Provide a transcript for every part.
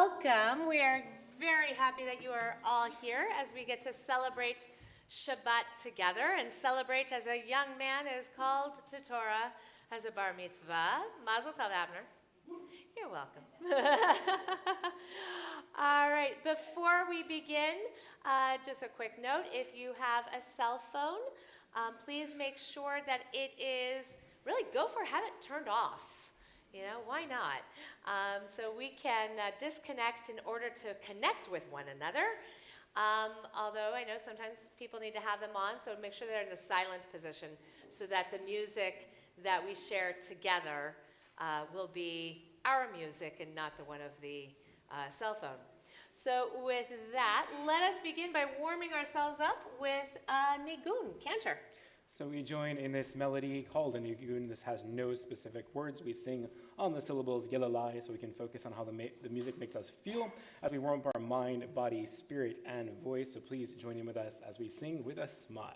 welcome. We are very happy that you are all here as we get to celebrate Shabbat together and celebrate as a young man is called to Torah as a bar mitzvah. Mazel tov, Abner. You're welcome. All right, before we begin, just a quick note. If you have a cell phone, please make sure that it is, really have it turned off. You know, why not? So we can disconnect in order to connect with one another. Although I know sometimes people need to have them on, so make sure they're in the silent position so that the music that we share together will be our music and not the one of the cell phone. So with that, let us begin by warming ourselves up with Nigun, cantor. So we join in this melody called a nigun. This has no specific words. We sing on the syllables yelalai, so we can focus on how the music makes us feel as we warm up our mind, body, spirit, and voice. So please join in with us as we sing with a smile.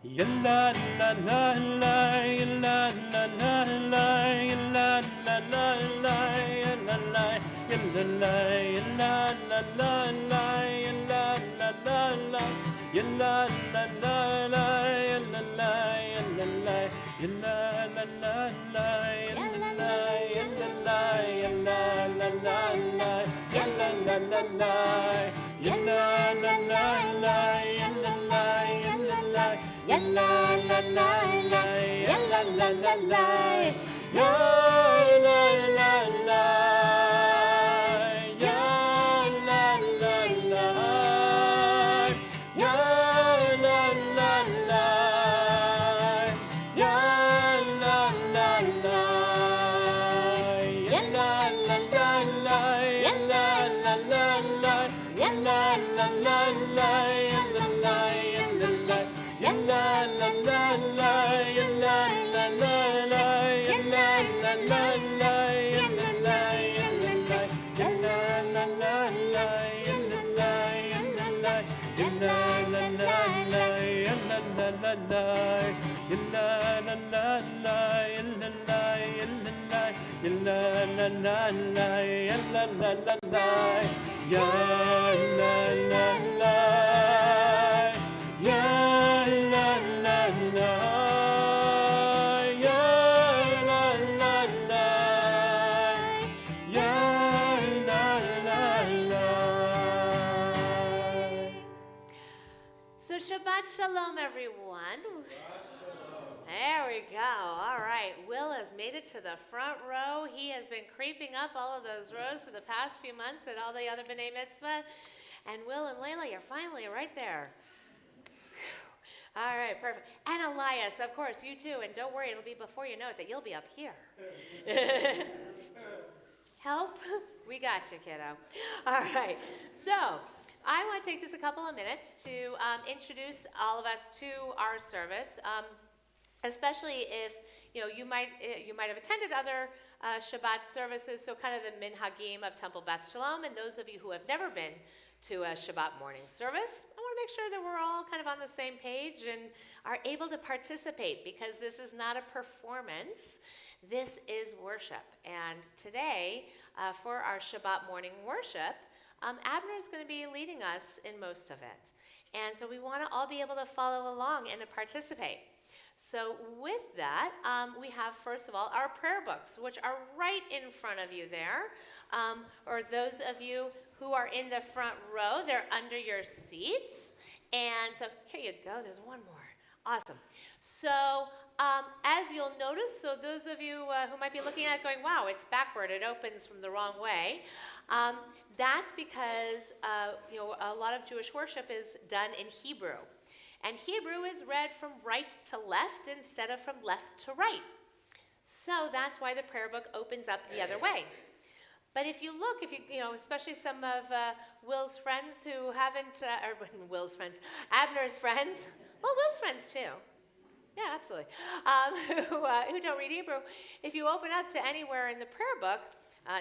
Yalla la la la, yalla la la la, yalla la la la, yalla la, yalla la, yalla la la la, yalla la la la, yalla la la la, yalla la, yalla la, yalla la la la, yalla la, yalla la, yalla la la la, yalla la la la, yalla la la la, yalla la, yalla la. Ya la la la la, ya la la la la, ya la la la, ya la la la, ya la la la, ya la la la, ya la la la la, ya la la la la, ya la la la la, ya la la. Ya la la la la, ya la la la la, ya la la la la, ya la la, ya la la, ya la la la la, ya la la, ya la la, ya la la la la, ya la la la la, ya la la la la, ya la la, ya la la, ya la la la la, ya la la la la, ya la la la. Shabbat Shalom, everyone. There we go. All right. Will has made it to the front row. He has been creeping up all of those rows for the past few months at all the other B'nai Mitzvah. And Will and Layla, you're finally right there. All right, perfect. And Elias, of course, you too. And don't worry, it'll be before you know it that you'll be up here. Help? We got you, kiddo. All right. So I want to take just a couple of minutes to introduce all of us to our service, especially if you might have attended other Shabbat services, so kind of the minhagim of Temple Beth Shalom, and those of you who have never been to a Shabbat morning service, I want to make sure that we're all kind of on the same page and are able to participate, because this is not a performance. This is worship. And today, for our Shabbat morning worship, Abner is going to be leading us in most of it. And so we want to all be able to follow along and to participate. So with that, we have, first of all, our prayer books, which are right in front of you there. Or those of you who are in the front row, they're under your seats. And so here you go. There's one more. Awesome. So as you'll notice, so those of you who might be looking at it going, wow, it's backward, it opens from the wrong way, that's because a lot of Jewish worship is done in Hebrew. And Hebrew is read from right to left instead of from left to right. So that's why the prayer book opens up the other way. But if you look, especially some of Will's friends who haven't, Abner's friends, well, Will's friends too. Yeah, absolutely. Who don't read Hebrew. If you open up to anywhere in the prayer book,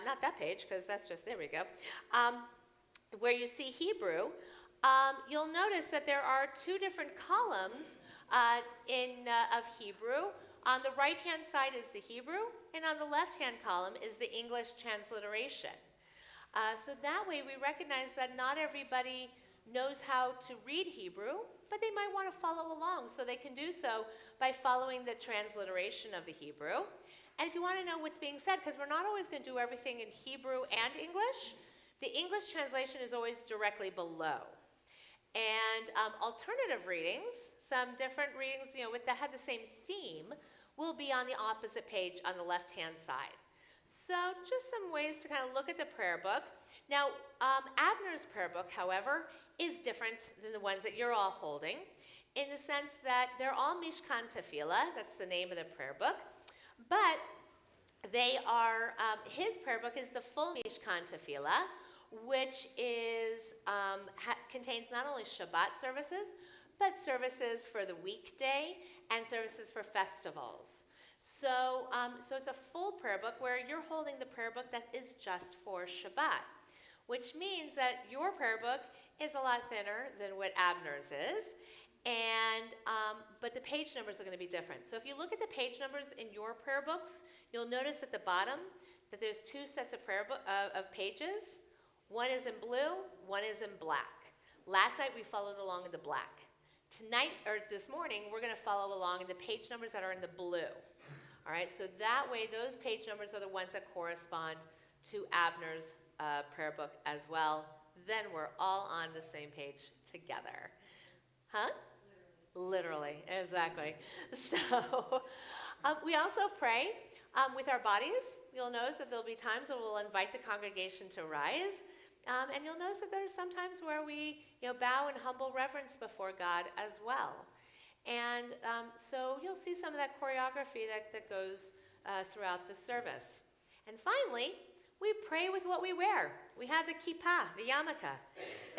not that page, because that's just, there we go, where you see Hebrew, you'll notice that there are two different columns of Hebrew. On the right-hand side is the Hebrew, and on the left-hand column is the English transliteration. So that way we recognize that not everybody knows how to read Hebrew, but they might want to follow along, so they can do so by following the transliteration of the Hebrew. And if you want to know what's being said, because we're not always going to do everything in Hebrew and English, the English translation is always directly below. And alternative readings, some different readings, that have the same theme, will be on the opposite page on the left-hand side. So just some ways to kind of look at the prayer book. Now, Abner's prayer book, however, is different than the ones that you're all holding, in the sense that they're all Mishkan Tefillah, that's the name of the prayer book, but they are, his prayer book is the full Mishkan Tefillah, which is, contains not only Shabbat services, but services for the weekday and services for festivals. So it's a full prayer book where you're holding the prayer book that is just for Shabbat, which means that your prayer book is a lot thinner than what Abner's is, and but the page numbers are going to be different. So if you look at the page numbers in your prayer books, you'll notice at the bottom that there's two sets of of pages. One is in blue, one is in black. Last night we followed along in the black. Tonight, or this morning, we're going to follow along in the page numbers that are in the blue. All right, so that way those page numbers are the ones that correspond to Abner's prayer book as well. Then we're all on the same page together. Huh? Literally, exactly. So we also pray with our bodies. You'll notice that there'll be times when we'll invite the congregation to rise. And you'll notice that there's some times where we bow in humble reverence before God as well. And so you'll see some of that choreography that goes throughout the service. And finally, we pray with what we wear. We have the kippah, the yarmulke,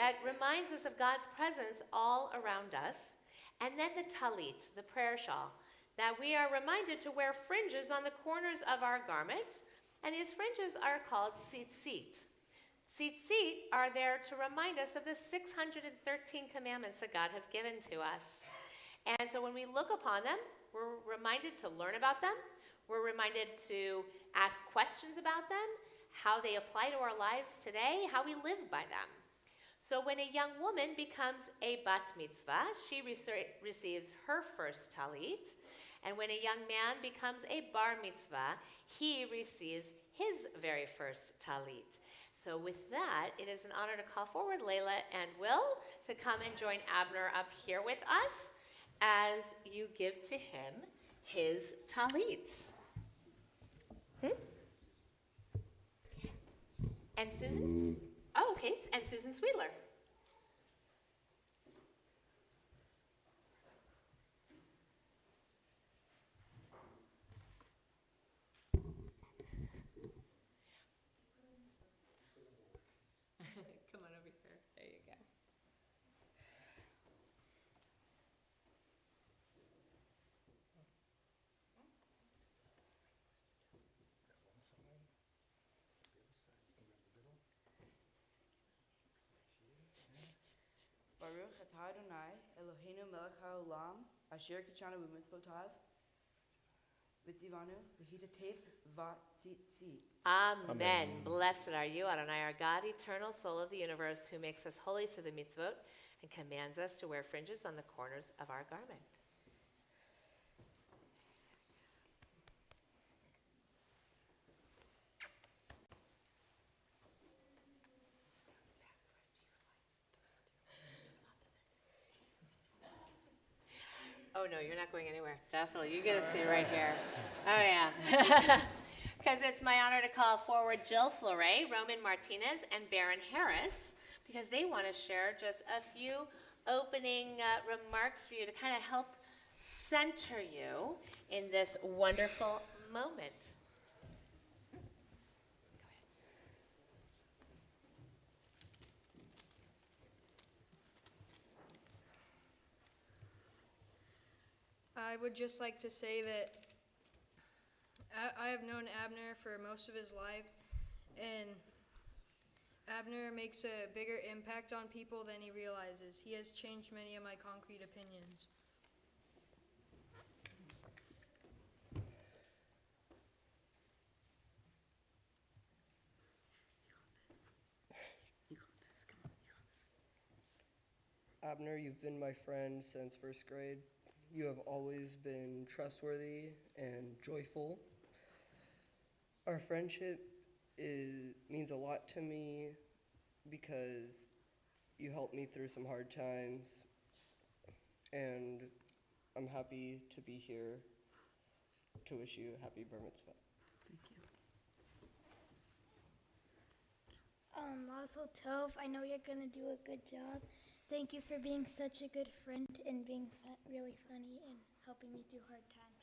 that reminds us of God's presence all around us. And then the talit, the prayer shawl, that we are reminded to wear fringes on the corners of our garments. And these fringes are called tzitzit. Tzitzit are there to remind us of the 613 commandments that God has given to us. And so when we look upon them, we're reminded to learn about them. We're reminded to ask questions about them, how they apply to our lives today, how we live by them. So when a young woman becomes a bat mitzvah, she receives her first talit. And when a young man becomes a bar mitzvah, he receives his very first talit. So with that, it is an honor to call forward Layla and Will to come and join Abner up here with us as you give to him his talit. And Susan? Oh, okay, and Susan Sweetler. Come on over here. There you go. Baruch atah Adonai, Eloheinu melech haolam, asher kitshanu b'mitzvotav, v'tzivanu v'hitatef v'tzitzit. Amen. Blessed are you, Adonai, our God, eternal soul of the universe, who makes us holy through the mitzvot and commands us to wear fringes on the corners of our garment. Oh, no, you're not going anywhere. Definitely. You get to see right here. Oh, yeah. Because it's my honor to call forward Jill Fleury, Roman Martinez, and Baron Harris, because they want to share just a few opening remarks for you to kind of help center you in this wonderful moment. I would just like to say that I have known Abner for most of his life, and Abner makes a bigger impact on people than he realizes. He has changed many of my concrete opinions. Abner, you've been my friend since first grade. You have always been trustworthy and joyful. Our friendship means a lot to me because you helped me through some hard times, and I'm happy to be here to wish you a happy bar mitzvah. Mazel tov. I know you're going to do a good job. Thank you for being such a good friend and being really funny and helping me through hard times.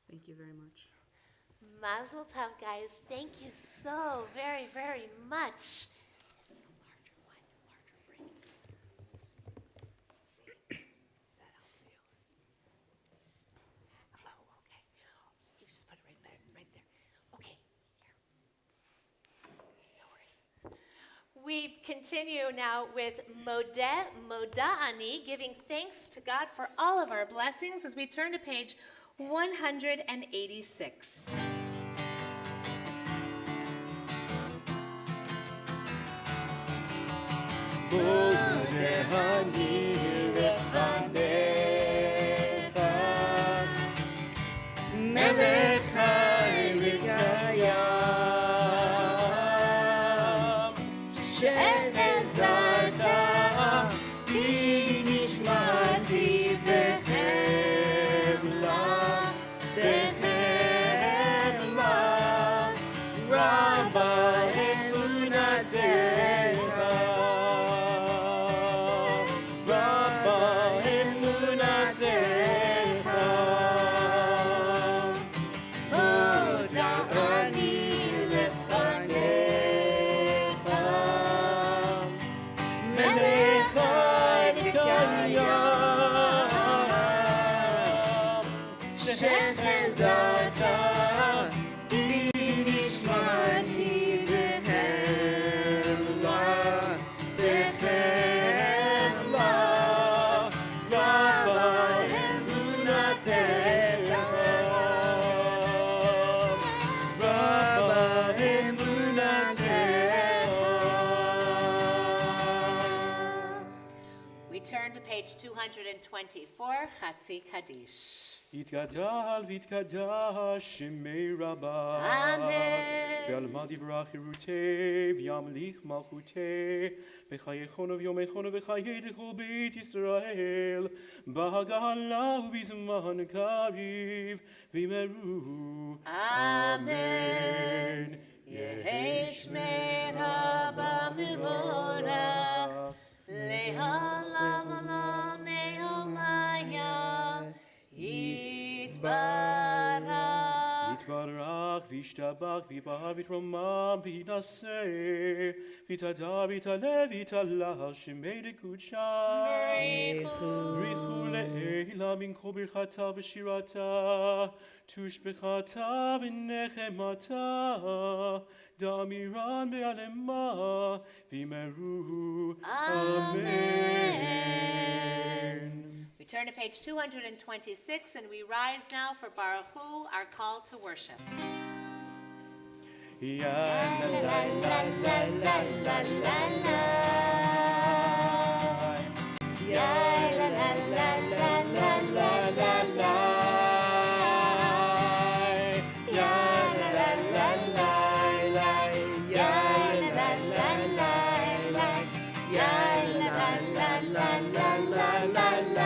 Thank you very much. Mazel tov, guys. Thank you so very, very much. This is a larger one, larger ring. See? That helps you. Oh, okay. You just put it right there, right there. Okay, here. No worries. We continue now with Moda'ani, giving thanks to God for all of our blessings as we turn to page 186. Moda'ani lefanecha, melech chai v'kayam, shehezarta bi nishmati b'chemla, b'chemla, Rabba emunatecha. Turn to page 224, Chatzi Kaddish. יתגדל ויתקדש שמי רבה. אמן. ועלמא דברה חירותי וימליך מלכותי בחייכון וביומכון וחיי כל בית ישראל בהגלה ובזמן קריב וימרו. אמן. יהי שמי רבה מבורך לעולם עולם יומיה יתברך. יתברך וישתבח ויבהר ויתרומם ויתנשא ויתהדר ויתעלה ויתעלה שמי דקודשה. בריחו לעילה מן כל ברכתה ושירתה תושבחתה ונחמתה דאמירן בעלמה וימרו. Amen. We turn to page 226 and we rise now for Baruch Hu, our call to worship. Ya La la la la la la la la. Ya la la la la la la la la. Ya la la la la la. Ya la la la la. Ya la la la la la la la.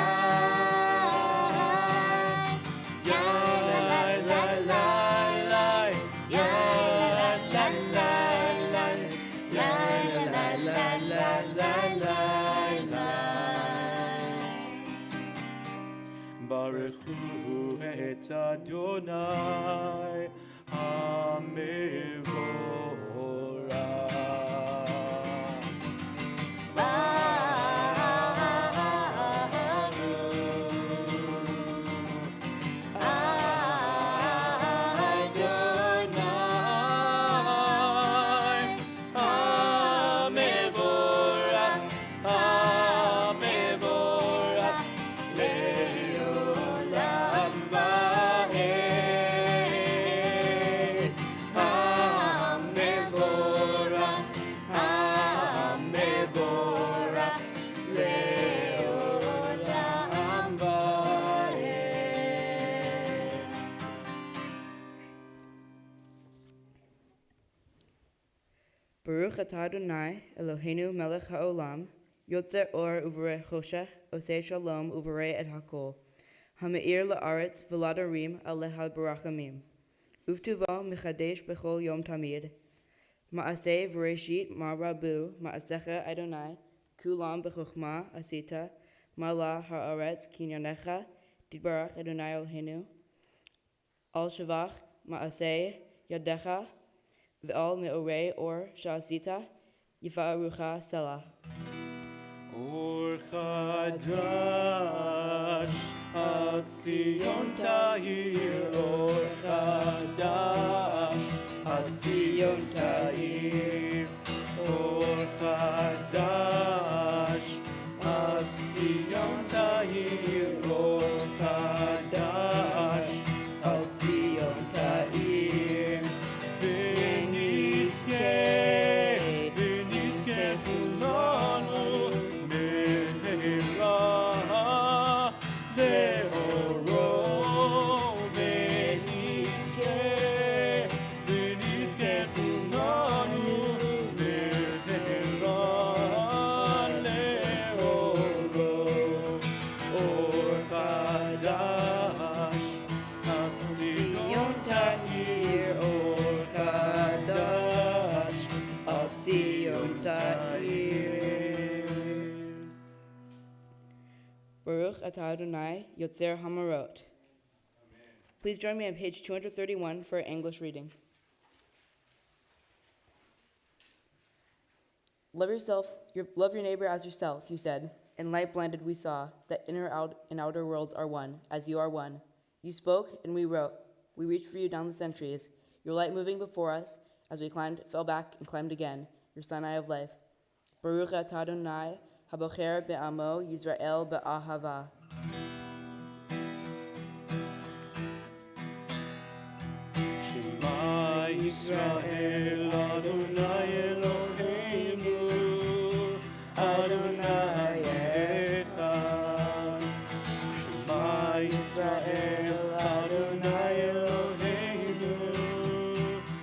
Baruch Hu et Adonai HaMevorach. Adonai Baruch atah Adonai, Eloheinu melech haolam, yotzer or uvarei choshech, osei shalom uvarei et hakol, hameir la'aretz v'ladarim alehal barachamim, uvtuvo mechadesh bechol yom tamid, ma'aseh v'reshit ma'rabu ma'asecha Adonai, kulam b'chochma asita, ma'ala ha'aretz kinyanecha, tidbarach Adonai Eloheinu, al shavach ma'aseh yadecha, V'al me'orei or sha'asita, yifa'arucha selah. Or Chadash, Ad Zion Tahir, Or Chadash, Ad Zion Tahir, Or Chadash, Ad Zion Tahir, Or Chadash, Ad Zion Tahir. Baruch atah Adonai, Yotzer Hamarot. Please join me on page 231 for English reading. Love your neighbor as yourself, you said. In light blinded we saw that inner and outer worlds are one, as you are one. You spoke and we wrote. We reached for you down the centuries, your light moving before us as we climbed, fell back, and climbed again, your Sinai of life. Baruch atah Adonai, Habocher be'amo, Yisrael be'ahava. Shema Yisrael, Adonai Eloheinu, Adonai echad. Shema Yisrael, Adonai Eloheinu,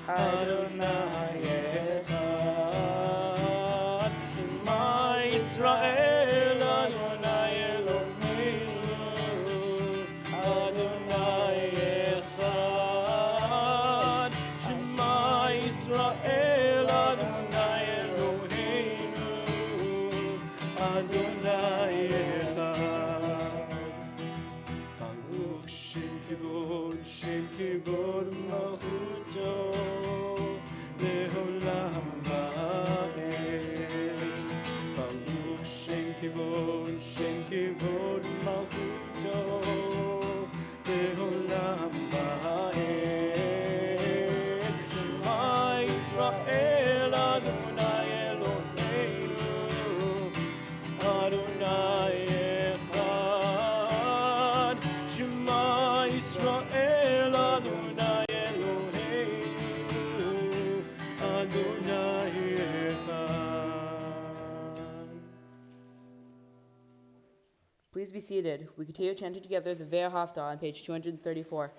Adonai echad. Shema Yisrael, Adonai Eloheinu, Adonai echad. Shema Yisrael, Adonai Eloheinu, Adonai echad. Baruch Shem Kivod Malchuto, Le'olam va'ed. Baruch Shem Kivod Malchuto, Le'olam va'ed. Shema Yisrael, Adonai Eloheinu, Adonai echad. Shema Yisrael, Adonai Eloheinu, Adonai echad. Please be seated. We continue chanting together the Ve'er Haftarah on page 234.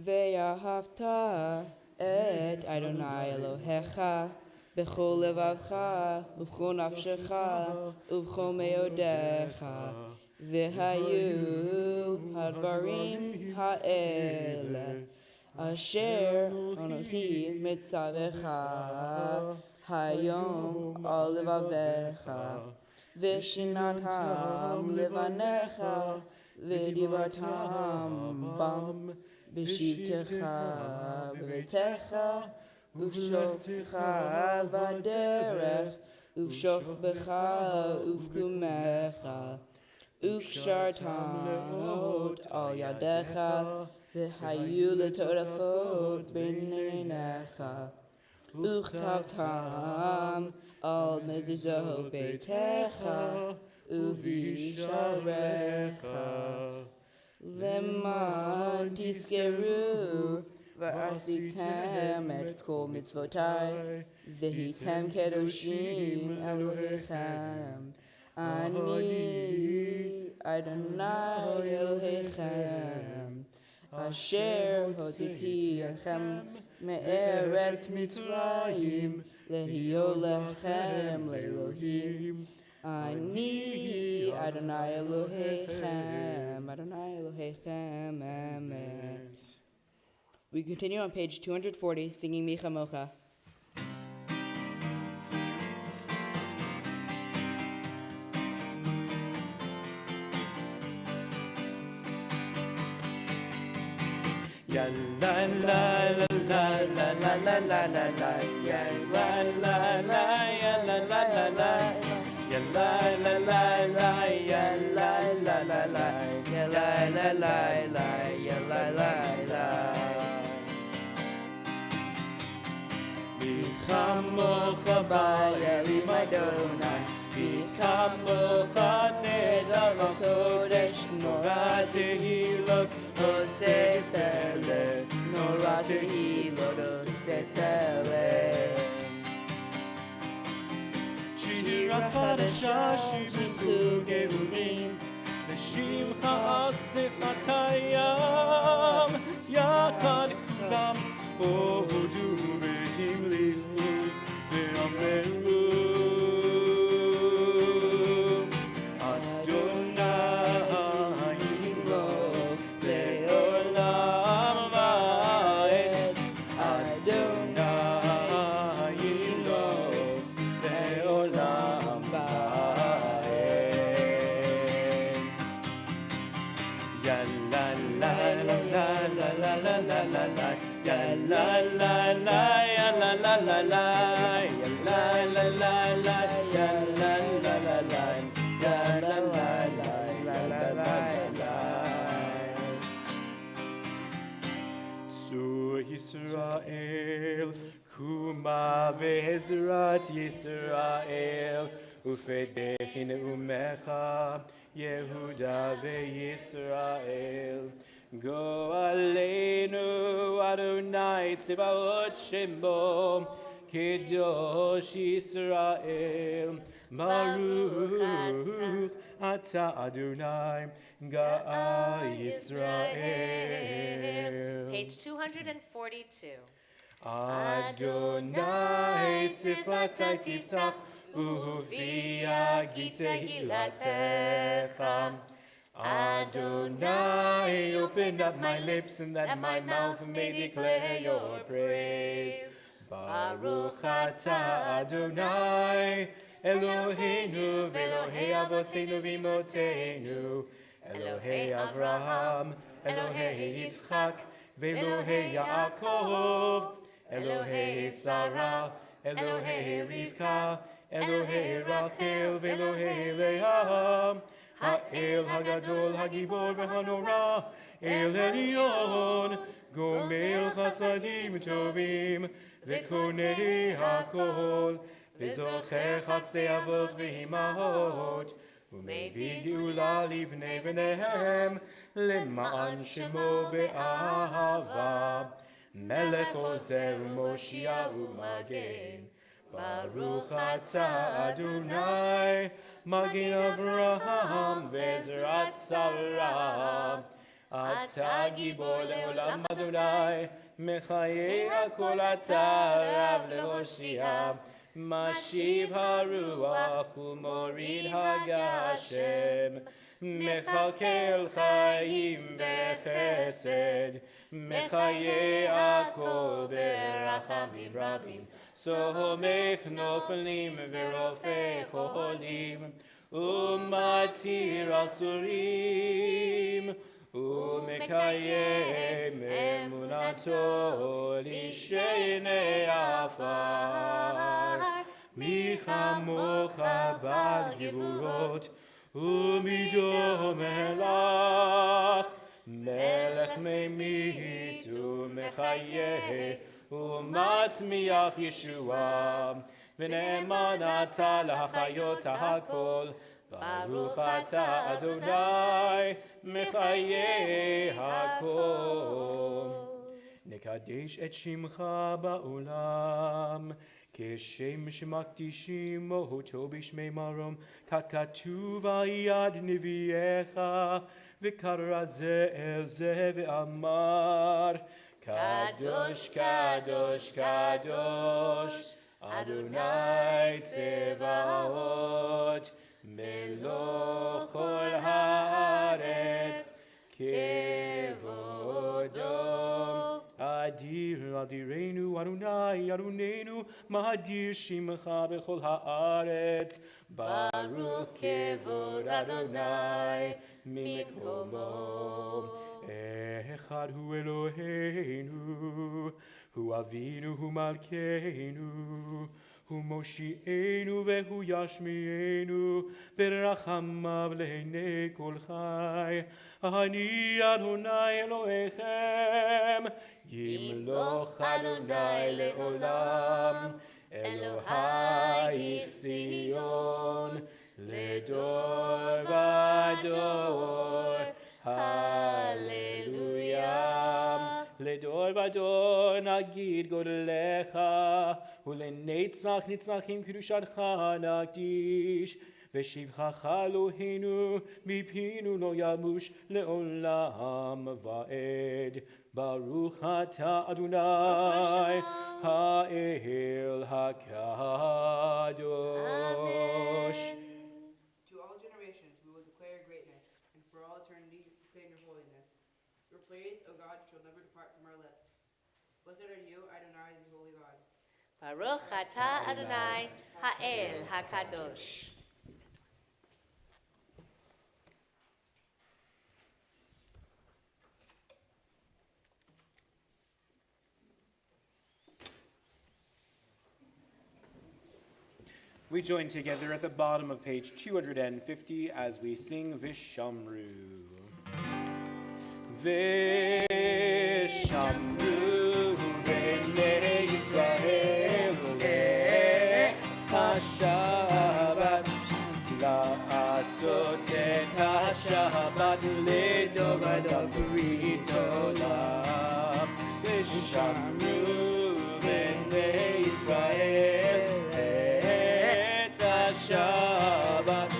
Ve'ahavta et Adonai Elohecha b'chol levavcha u'b'chol nafshecha u'b'chol meodecha v'hayu hadvarim ha'ele asher anochi mitzavecha hayom al levavecha v'shinatam levanecha v'dibartam bam b'shivtecha b'betecha uv'shoftecha v'derech uv'shofbecha uv'kumecha uv'kshartam le'ot al yadecha v'hayu le'torafot b'neinecha uchtavtam al mezuzot beitecha uv'yisharecha Leman tiskeru v'asitem et kol mitzvotai v'hitem kedoshim Elohechem Ani Adonai Elohechem אשר הוצאתי אתכם מארץ מצרים, להיות לכם לאלוהים. אני אדוני אלוהיכם, amen. We continue on page 240, singing Mi Chamocha. Ya la la la la la la la la la la ya la la la ya la la la la ya la la la la ya la la la la Ya la la la la, ya la la la. Chamocha ba'elim Adonai Chamocha nedarim kodesh Nora tehilot Osefele, Nora tehilot osefele. Shira chadasha shivku gevulim V'shimcha asif atayam Yachad kulam Ohudu v'himlihu v'ameru Adonai lo le'olam va'ed Adonai lo le'olam va'ed Ya la la la la la la la la la la Ya la la la ya la la la la Ya la la la la ya la la la la Ya la la la la la la la Su Yisrael Kuma ve'ezrat Yisrael Ufedechin umecha Yehuda ve'Yisrael Go aleinu Adonai Tzivaot Shemo Kedosh Yisrael Baruch Ata Adonai Ga'a Yisrael Page 242. Adonai Sifatai Tiftach Uvia Gitehilatecha Adonai, open up my lips and that my mouth may declare your praise. Baruch atah Adonai, Eloheinu v'Elohei avotenu v'imotenu, Elohei Avraham, Elohei Yitzchak, v'Elohei Yaakov, Elohei Sarah, Elohei Rivka, Elohei Rachel, v'Elohei Leah, Ha'el Hagadol Hagibor v'Hanora, El Elyon, Gomer Chasadim Tovim, V'Konei HaKol, V'Zocher Chasei Avot v'Imahot, U'Mevi Geula Livnei V'nehem, Lema'an Shemo Be'ahava, Melech Ozer Moshia U'Magen, Baruch atah Adonai, Magin Avraham Ve'ezrat Sarah. Atah Gibor le'olam Adonai, Mechayei hakol atah Rav le'Hoshia, Mashiv haruach u'morid hagashem, Mechakel chayim bechesed, Mechayei hakol berachamim rabim, Somech noflim v'rofei cholim, U'matir asurim, U'mekayem emunato lishenei afar, Michamocha bal givurot, U'mido melach, Melech meimit u'mechayeh, U'matzmiach Yeshua, V'ne'eman atah l'hachayot ha'kol, Baruch atah Adonai, Mechayei hakol. Nekadesh et shimcha ba'olam, Keshem shemakdishim oto b'shmei marom, Kakatuv al yad neviecha, וקרא זה אל זה ואמר, קדוש, קדוש, קדוש, אדוני צבאות, מלוך כל הארץ, כבודו. אדיר, אדירנו, אדוני, אדוננו, מאדיר שמך בכל הארץ. ברוך כבוד אדוני מקומו. אחד הוא אלוהינו, הוא אבינו, הוא מלכנו, הוא מושיענו והוא ישמיענו, ברחמיו לעיני כל חי. אני אדוני אלוהיכם, ימלוך אדוני לעולם, אלוהי ציון, לדור ודור. הללויה. לדור ודור נגיד גודלך, ולנצח נצחים קדושתך נקדיש. ושבחך אלוהינו מפינו לא ימוש לעולם ועד. ברוך אתה אדוני האל הקדוש. To all generations we will declare your greatness, and for all eternity proclaim your holiness. Your praise, O God, shall never depart from our lips. Blessed are you, Adonai, the holy God. Baruch atah Adonai ha'el hakadosh. We join together at the bottom of page 250 as we sing Vishamru. Vishamru b'nei Yisrael le'hashabat la'asot et hashabat לדור ודור ברית עולם. Vishamru b'nei Yisrael Shabbat,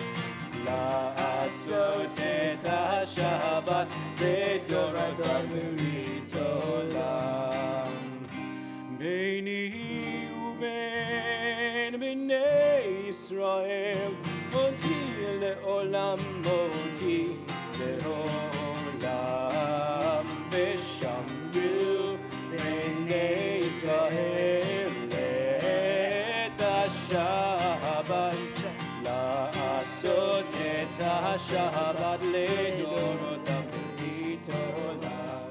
לעשות את השבת לדור ודור ברית עולם. ביני ובין בני ישראל, אותי לעולם, אותי לעולם. ושמרו בני ישראל את השבת, לעשות את השבת לדורותם ברית עולם.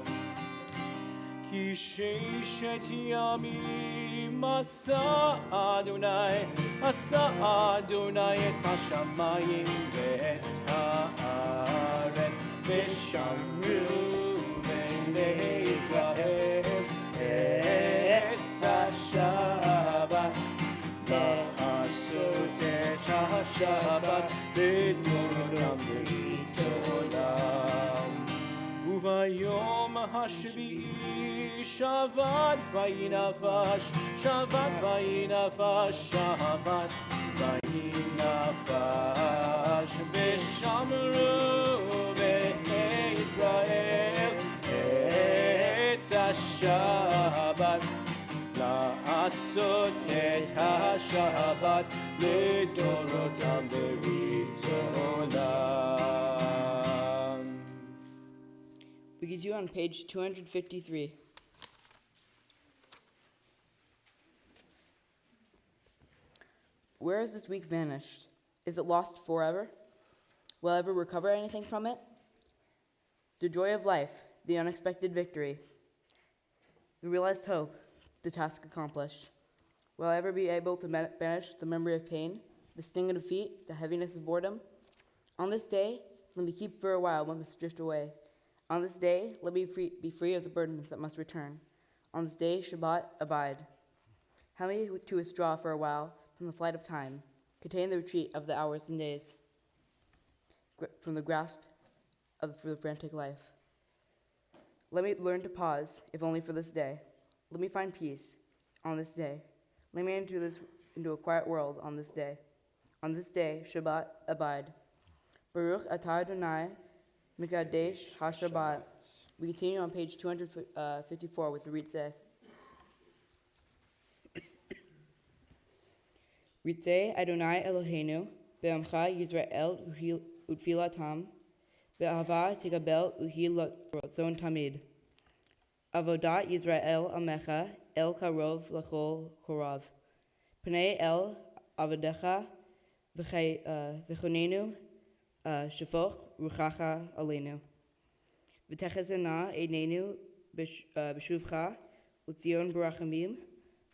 כי ששת ימים עשה אדוני את השמיים ואת הארץ. ושמרו בני ישראל את השבת, לעשות את השבת לדורותם ברית עולם. וביום השביעי שבת וינפש, שבת וינפש, שבת וינפש. ושמרו בני ישראל את השבת, לעשות את השבת לדורותם ברית עולם. We continue on page 253. Where has this week vanished? Is it lost forever? Will I ever recover anything from it? The joy of life, the unexpected victory, the realized hope, the task accomplished. Will I ever be able to banish the memory of pain, the sting of defeat, the heaviness of boredom? On this day, let me keep for a while what must drift away. On this day, let me be free of the burdens that must return. On this day, Shabbat, abide. Help me to withdraw for a while from the flight of time, contain the retreat of the hours and days, from the grasp of the frantic life. Let me learn to pause, if only for this day. Let me find peace on this day. Let me into a quiet world on this day. On this day, Shabbat, abide. Baruch atah Adonai, Mikadesh HaShabbat. We continue on page 254 with the Ritzeh. Ritzeh Adonai Eloheinu, Be'amcha Yisrael Utfilatam, Be'ahava Tigabel Uhi Rotzon Tamid. Avodat Yisrael Amecha El Karov Lachol Korav. Pnei El Avadecha V'chonenu Shafoch Ruchacha Aleinu. V'techezena Einenu B'shuvcha Utzion Barachamim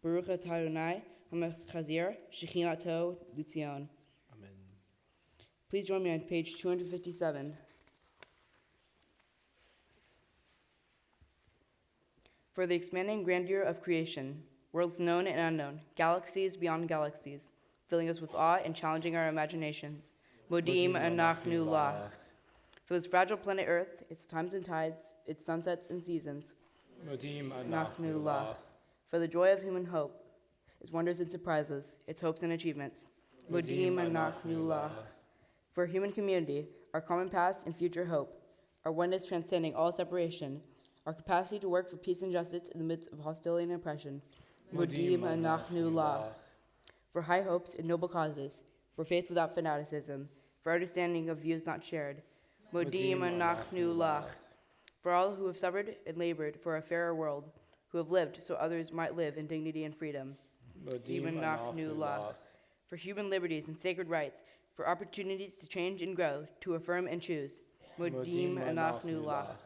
Baruch Atah Adonai HaMechazir Shechinato L'Tzion. Amen. Please join me on page 257. For the expanding grandeur of creation, worlds known and unknown, galaxies beyond galaxies, filling us with awe and challenging our imaginations. Modim anachnu lach. For this fragile planet Earth, its times and tides, its sunsets and seasons. Modim Anachnu lach. For the joy of human hope, its wonders and surprises, its hopes and achievements. Modim anachnu lach. For human community, our common past and future hope, our oneness transcending all separation, our capacity to work for peace and justice in the midst of hostility and oppression. Modim anachnu lach. For high hopes and noble causes, for faith without fanaticism, for understanding of views not shared. Modim anachnu lach. For all who have suffered and labored for a fairer world, who have lived so others might live in dignity and freedom. Modim anachnu lach. For human liberties and sacred rights, for opportunities to change and grow, to affirm and choose. Modim anachnu lach.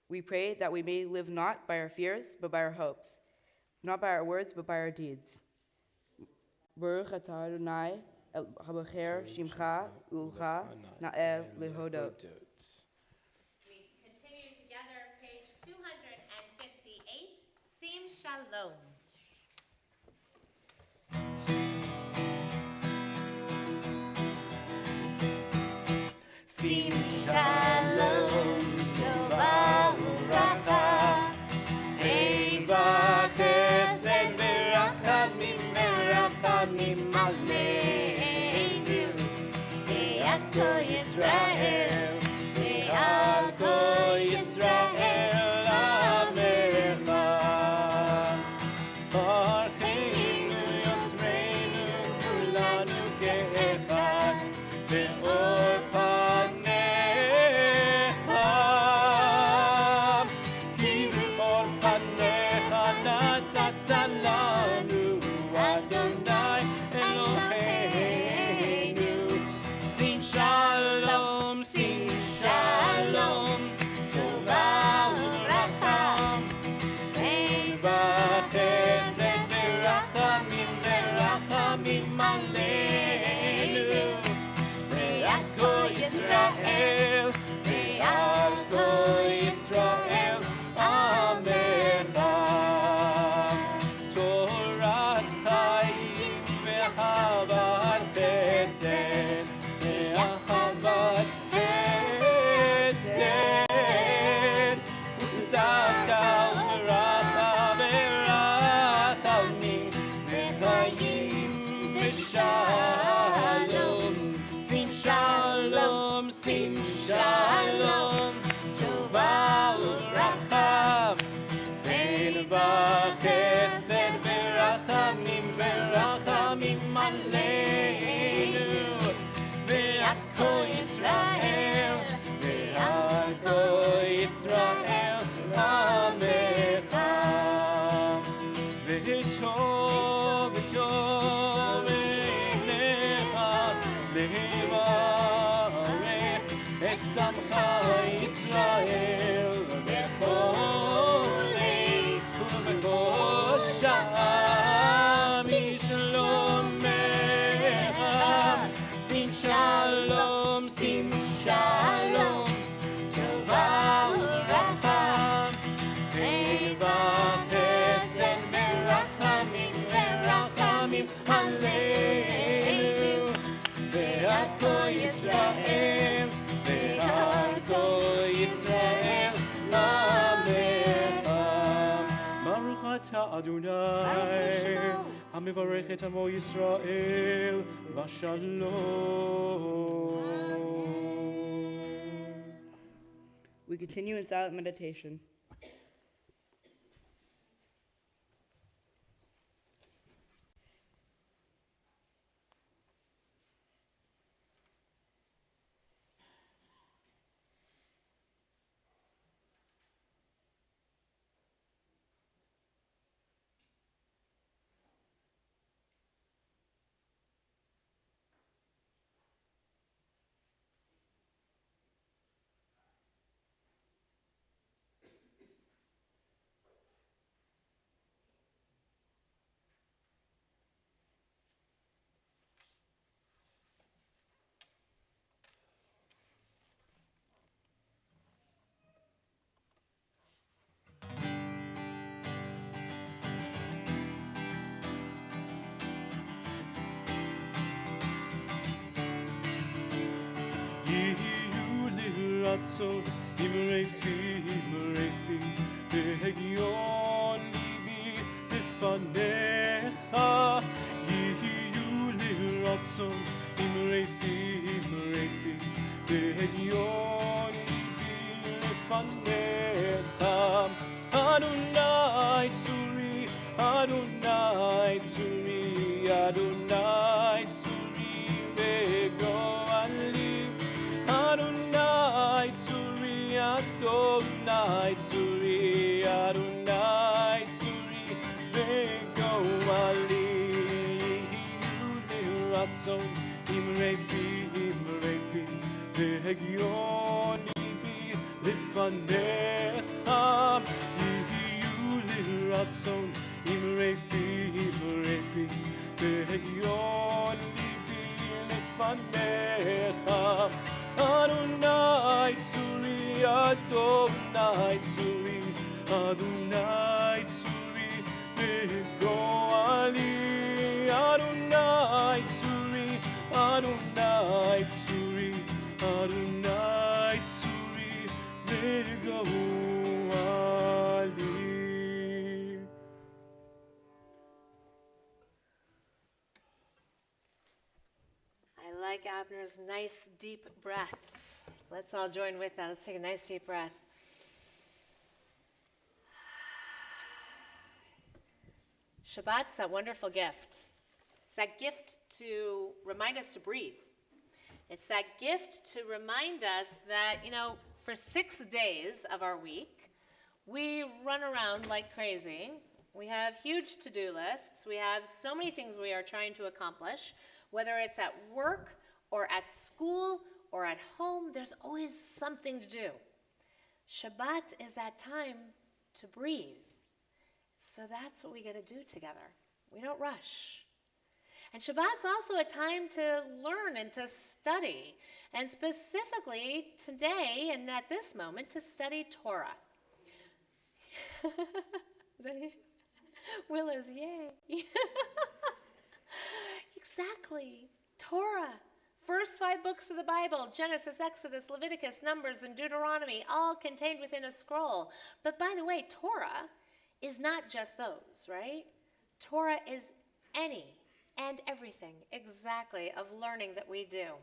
We pray that we may live not by our fears, but by our hopes, not by our words, but by our deeds. Baruch atah Adonai habocher shimcha ulcha na'el lehodot. We continue together, page 258, Sim Shalom. Sim Shalom, Tova Uracha, Eva Chesed Merachamim Merachamim Aleinu, Ve'al Yisrael, Ve'al Yisrael Amecha, Parchment Yosreinu Kulanu Ke'echad, Ve'or Adonai, Hamivarech et Amo Yisrael, Vashalom. We continue in silent meditation. רצון אמרפי והגיון ליבי לפניך יהיו לי רצון אמרפי והגיון ליבי לפניך אדוני צורי אדוני צורי אדוני צורי וגואלי Adonai Tsuri, Adonai Tsuri, Adonai Tsuri, Vego Ali, Ratzon, Imrefi, Vegion, Ibi, Lifanecham, Yihu Ratzon, Imrefi, Vegion, Ibi, Lifanecham. Adonai Tsuri, Adonai Tsuri, Adonai Tsuri, Begoali. Adonai Tsuri, Adonai Tsuri, Adonai Tsuri, Begoali. I like Abner's nice deep breaths. Let's all join with that. Let's take a nice deep breath. Shabbat's a wonderful gift. It's that gift to remind us to breathe. It's that gift to remind us that, for 6 days of our week, we run around like crazy. We have huge to-do lists. We have so many things we are trying to accomplish. Whether it's at work or at school or at home, there's always something to do. Shabbat is that time to breathe. So that's what we get to do together. We don't rush. And Shabbat's also a time to learn and to study, and specifically today and at this moment to study Torah. Is that it? Will is yay. Exactly. Torah. First 5 books of the Bible, Genesis, Exodus, Leviticus, Numbers, and Deuteronomy, all contained within a scroll. But by the way, Torah is not just those, right? Torah is any and everything exactly of learning that we do.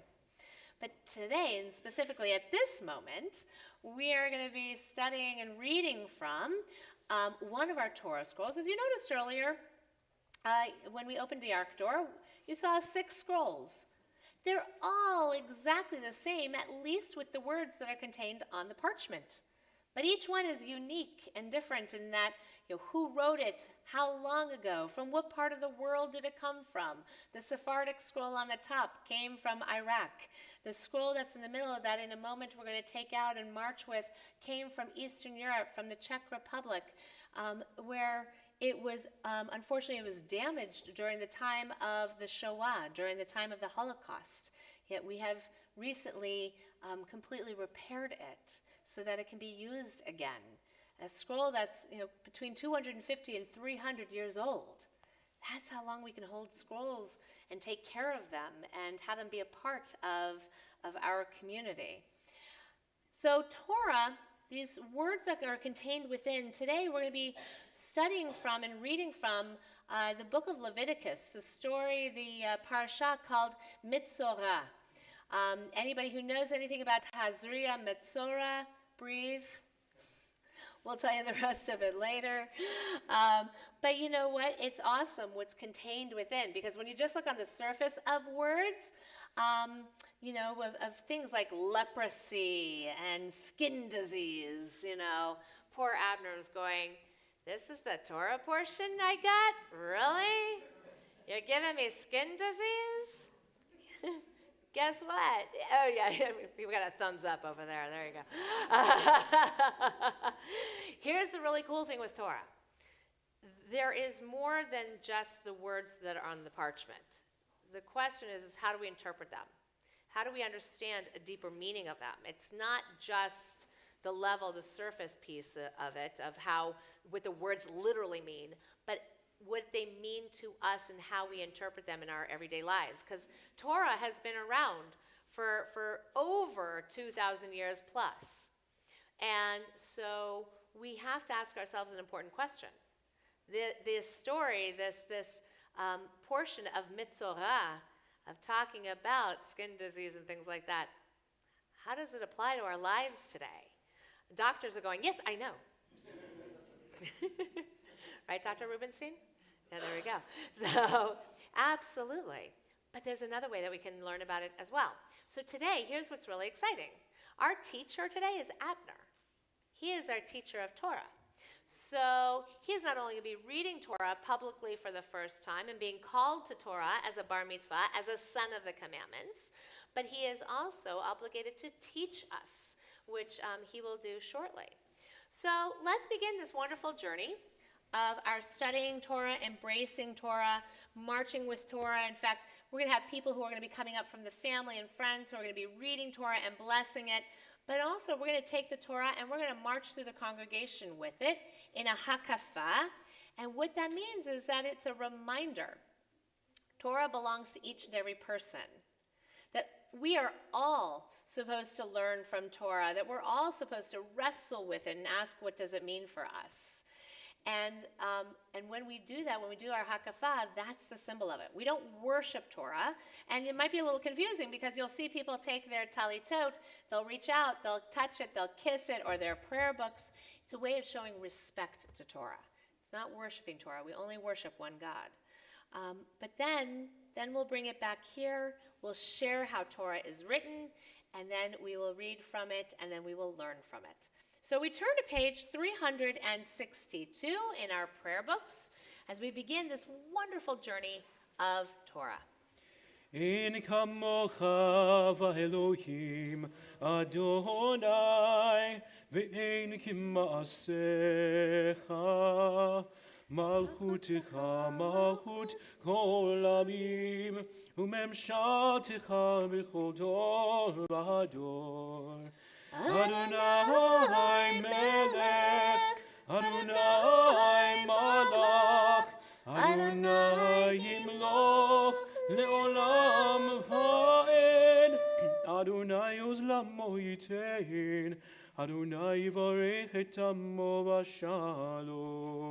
But today, and specifically at this moment, we are going to be studying and reading from one of our Torah scrolls. As you noticed earlier, when we opened the Ark door, you saw 6 scrolls. They're all exactly the same, at least with the words that are contained on the parchment. But each one is unique and different in that, who wrote it, how long ago, from what part of the world did it come from. The Sephardic scroll on the top came from Iraq. The scroll that's in the middle of that, in a moment we're going to take out and march with, came from Eastern Europe, from the Czech Republic, where it was, unfortunately, it was damaged during the time of the Shoah, during the time of the Holocaust. Yet we have recently completely repaired it so that it can be used again. A scroll that's between 250 and 300 years old. That's how long we can hold scrolls and take care of them and have them be a part of our community. So Torah, these words that are contained within, today we're going to be studying from and reading from the book of Leviticus, the story, the parasha called Mitzvah. Anybody who knows anything about Hazria, Metzora, breathe. We'll tell you the rest of it later. But you know what? It's awesome what's contained within, because when you just look on the surface of words, of things like leprosy and skin disease, poor Abner was going, this is the Torah portion I got? Really? You're giving me skin disease? Guess what? Oh, yeah, we got a thumbs up over there. There you go. Here's the really cool thing with Torah. There is more than just the words that are on the parchment. The question is how do we interpret them? How do we understand a deeper meaning of them? It's not just the level, the surface piece of it, of what the words literally mean, but what they mean to us and how we interpret them in our everyday lives. Because Torah has been around for over 2,000 years plus. And so we have to ask ourselves an important question. This story, this portion of Mitzvah, of talking about skin disease and things like that, how does it apply to our lives today? Doctors are going, yes, I know. Right, Dr. Rubenstein? Yeah, there we go. So, absolutely. But there's another way that we can learn about it as well. So today, here's what's really exciting. Our teacher today is Abner. He is our teacher of Torah. So he's not only going to be reading Torah publicly for the first time and being called to Torah as a bar mitzvah, as a son of the commandments, but he is also obligated to teach us, which he will do shortly. So let's begin this wonderful journey of our studying Torah, embracing Torah, marching with Torah. In fact, we're going to have people who are going to be coming up from the family and friends who are going to be reading Torah and blessing it. But also, we're going to take the Torah and we're going to march through the congregation with it in a hakafah. And what that means is that it's a reminder. Torah belongs to each and every person. That we are all supposed to learn from Torah. That we're all supposed to wrestle with it and ask, what does it mean for us? And when we do that, when we do our hakafah, that's the symbol of it. We don't worship Torah, and it might be a little confusing because you'll see people take their talitot, they'll reach out, they'll touch it, they'll kiss it, or their prayer books. It's a way of showing respect to Torah. It's not worshiping Torah. We only worship one God. But then we'll bring it back here. We'll share how Torah is written, and then we will read from it, and then we will learn from it. So we turn to page 362 in our prayer books as we begin this wonderful journey of Torah. In kamocha v'Elohim Adonai ve'ein kima'asecha malchutecha malchut kol amim u'memshatecha b'chol dor v'ador. Adonai melech, Adonai malach, Adonai yimloch leolam va'ed, Adonai ozlamo yitein, Adonai yivarech et amo v'shalom.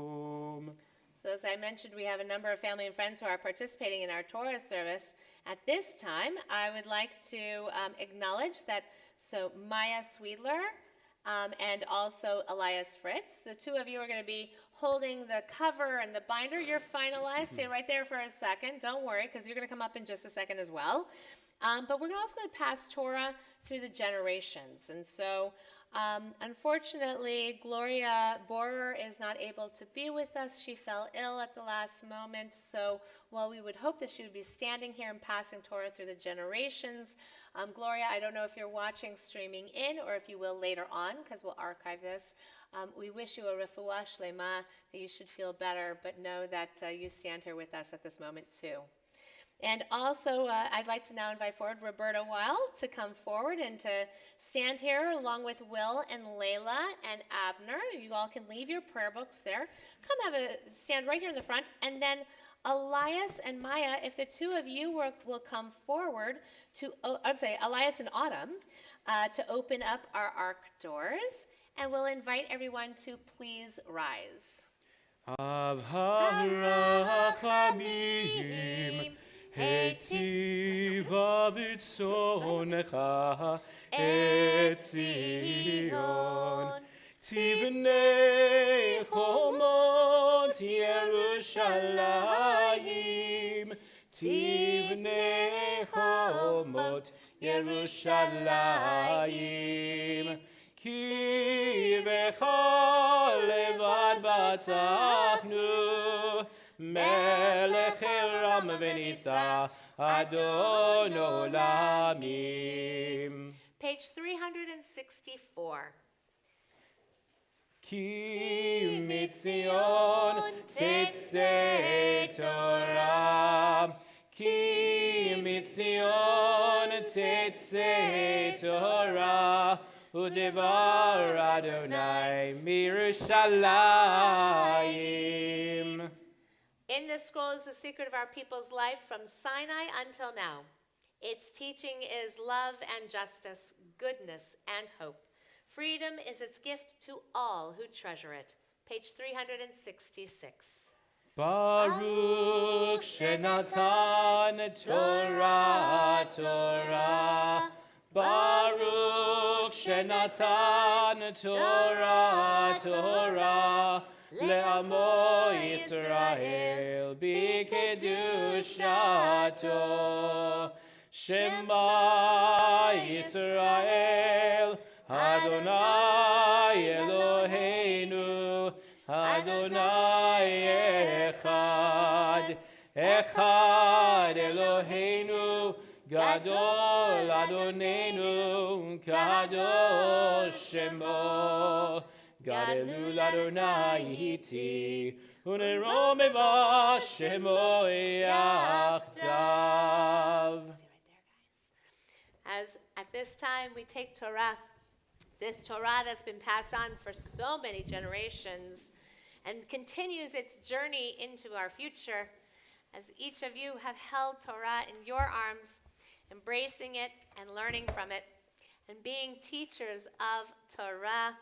So as I mentioned, we have a number of family and friends who are participating in our Torah service. At this time, I would like to acknowledge that Maya Sweedler and also Elias Fritz, the two of you are going to be holding the cover and the binder. You're finalized. Stay right there for a second. Don't worry, because you're going to come up in just a second as well. But we're also going to pass Torah through the generations. And so, unfortunately, Gloria Borer is not able to be with us. She fell ill at the last moment. So while we would hope that she would be standing here and passing Torah through the generations, Gloria, I don't know if you're watching streaming in or if you will later on, because we'll archive this. We wish you a refuah shlema, that you should feel better, but know that you stand here with us at this moment too. And also, I'd like to now invite forward Roberta Weil to come forward and to stand here along with Will and Layla and Abner. You all can leave your prayer books there. Come stand right here in the front. And then Elias and Maya, if the two of you will come forward Elias and Autumn, to open up our ark doors. And we'll invite everyone to please rise. Av harachamim Heitiva ברצונך את ציון. תבנה חומות ירושלים, תבנה חומות ירושלים, כי בך לבד בטחנו, מלך רם ונישא, אדון עולמים. Page 364. כי מציון תצא תורה, כי מציון תצא תורה, ודבר אדוני מירושלים. In this scroll is the secret of our people's life from Sinai until now. Its teaching is love and justice, goodness and hope. Freedom is its gift to all who treasure it. Page 366. Baruch Shenatan Torah Torah, Baruch Shenatan Torah Torah, Le'amo Yisrael b'kedushato, Shema Yisrael Adonai Eloheinu, Adonai Echad, Echad Eloheinu, Gadol Adonenu, Kadosh Shemo, Gadelul Adonai Iti, Uneromeva Shemo Yachdav. As at this time we take Torah, this Torah that's been passed on for so many generations and continues its journey into our future, as each of you have held Torah in your arms, embracing it and learning from it, and being teachers of Torah,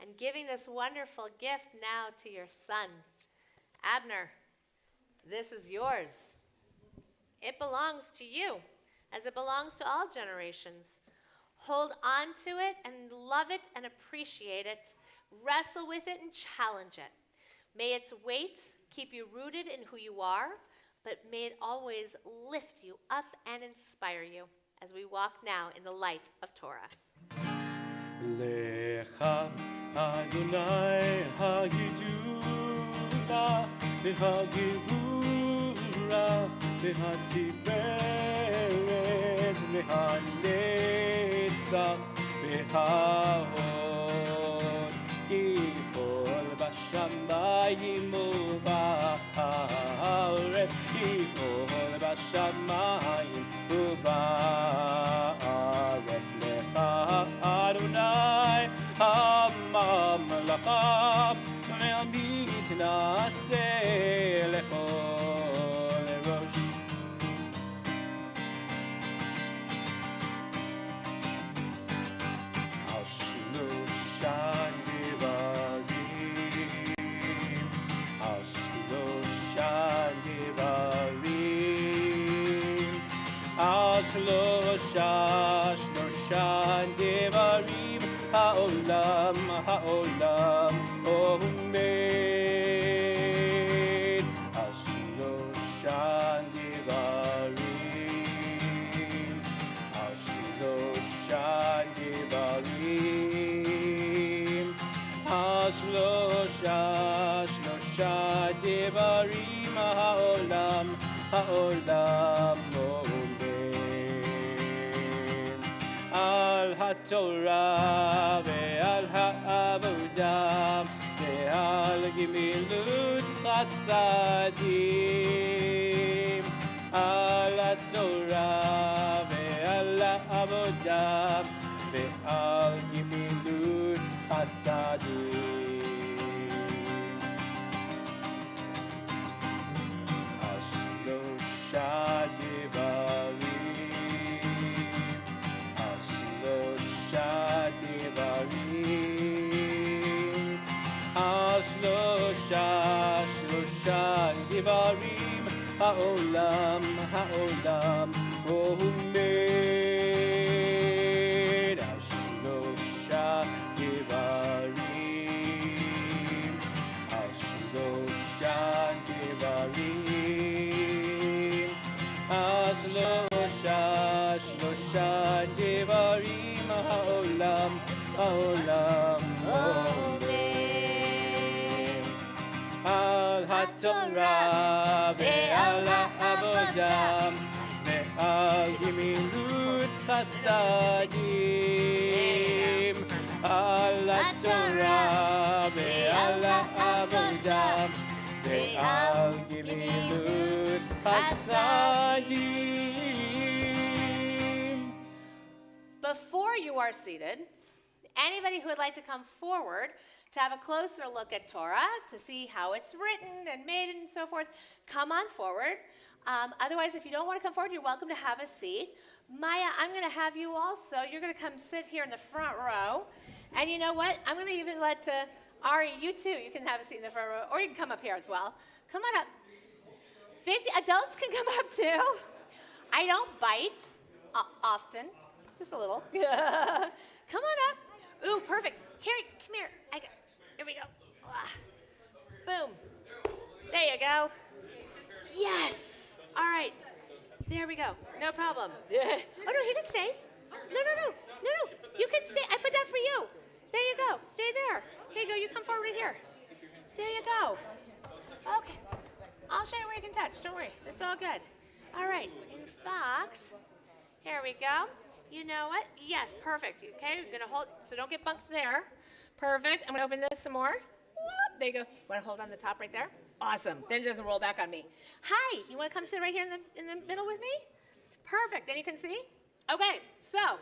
and giving this wonderful gift now to your son. Abner, this is yours. It belongs to you, as it belongs to all generations. Hold on to it and love it and appreciate it. Wrestle with it and challenge it. May its weight keep you rooted in who you are, but may it always lift you up and inspire you as we walk now in the light of Torah. Lecha Adonai hagidula v'hagivura v'hatiferet v'hanetzach v'hahod ki kol b'shamayim u'ba'aretz ki kol b'shamayim u'ba'aretz lecha Adonai הממלכה ועמית נעשה לכל ראש. על שלושה דברים, על שלושה דברים, על שלושה דברים העולם עומד על שלושה דברים, על שלושה דברים, על שלושה דברים העולם עומד על התורה ועל העבודה ועל גמילות חסדים, על התורה ועל העבודה ועל גמילות חסדים, על שלושה דברים, על שלושה דברים, על שלושה דברים העולם עומד avodam ve'al gimilut chasadim al haTorah ve'al ha'avodah ve'al gimilut chasadim. Before you are seated, anybody who would like to come forward to have a closer look at Torah, to see how it's written and made and so forth, come on forward. Otherwise, if you don't want to come forward, you're welcome to have a seat. Maya, I'm going to have you also. You're going to come sit here in the front row. And you know what? I'm going to even let Ari, you too, you can have a seat in the front row, or you can come up here as well. Come on up. Big adults can come up too. I don't bite often, just a little. Come on up. Ooh, perfect. Here, come here. Here we go. Boom. There you go. Yes. All right. There we go. No problem. Oh, no, he can stay. No. You can stay. I put that for you. There you go. Stay there. Here you go. You come forward here. There you go. Okay. I'll show you where you can touch. Don't worry. It's all good. All right. In fact, here we go. You know what? Yes, perfect. Okay, you're going to hold, so don't get bunked there. Perfect. I'm going to open this some more. Whoop, there you go. You want to hold on the top right there? Awesome. Then it doesn't roll back on me. Hi, you want to come sit right here in the middle with me? Perfect. Then you can see? Okay, so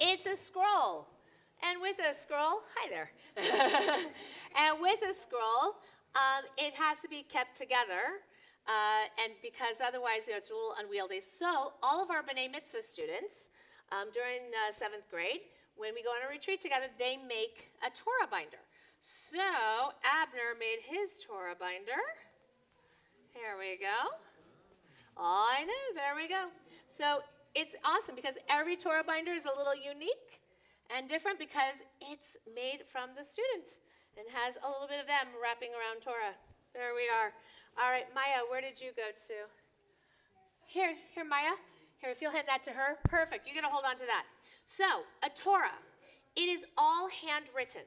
it's a scroll. And with a scroll, hi there. And with a scroll, it has to be kept together. And because otherwise, it's a little unwieldy. So all of our B'nai Mitzvah students, during 7th grade, when we go on a retreat together, they make a Torah binder. So Abner made his Torah binder. Here we go. Oh, I know, there we go. So it's awesome because every Torah binder is a little unique and different because it's made from the student and has a little bit of them wrapping around Torah. There we are. All right, Maya, where did you go to? Here, Maya. Here, if you'll hand that to her. Perfect. You're going to hold on to that. So, a Torah. It is all handwritten.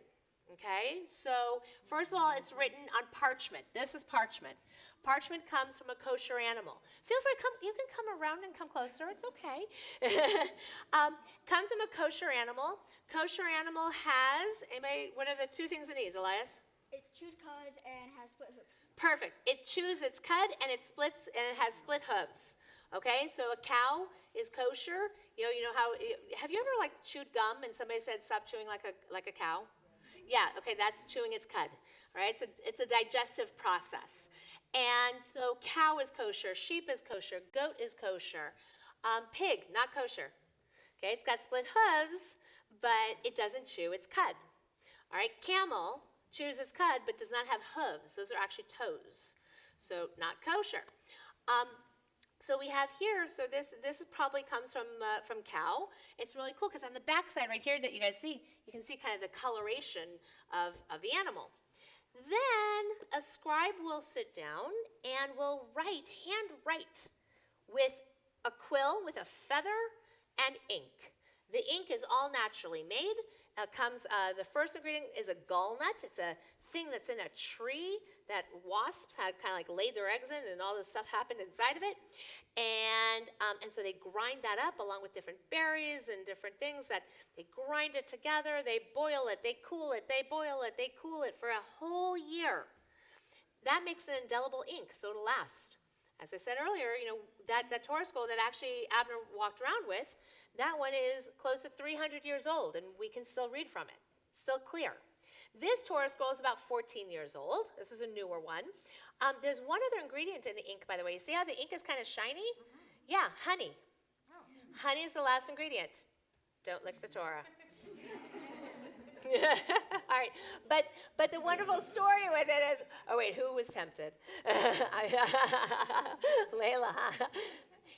Okay? So, first of all, it's written on parchment. This is parchment. Parchment comes from a kosher animal. Feel free to come. You can come around and come closer. It's okay. Comes from a kosher animal. Kosher animal has, what are the two things it needs, Elias? It chews cuds and has split hooves. Perfect. It chews its cud and it splits and it has split hooves. Okay, so a cow is kosher. You know how? Have you ever chewed gum and somebody said stop chewing like a cow? Yeah. Okay, that's chewing its cud. All right, it's a digestive process. And so cow is kosher, sheep is kosher, goat is kosher, pig not kosher. Okay, it's got split hooves, but it doesn't chew its cud. All right, camel chews its cud, but does not have hooves. Those are actually toes, so not kosher. So we have here, so this probably comes from cow. It's really cool because on the back side right here that you guys see, you can see kind of the coloration of the animal. Then a scribe will sit down and will hand write with a quill, with a feather, and ink. The ink is all naturally made. The first ingredient is a gallnut. It's a thing that's in a tree that wasps had kind of laid their eggs in, and all this stuff happened inside of it. And so they grind that up along with different berries and different things that they grind it together. They boil it, they cool it, they boil it, they cool it for a whole year. That makes an indelible ink, so it'll last. As I said earlier, that Torah scroll that actually Abner walked around with, that one is close to 300 years old, and we can still read from it. It's still clear. This Torah scroll is about 14 years old. This is a newer one. There's one other ingredient in the ink, by the way. You see how the ink is kind of shiny? Mm-hmm. Yeah, honey. Oh. Honey is the last ingredient. Don't lick the Torah. All right, but the wonderful story with it is, oh wait, who was tempted? Layla.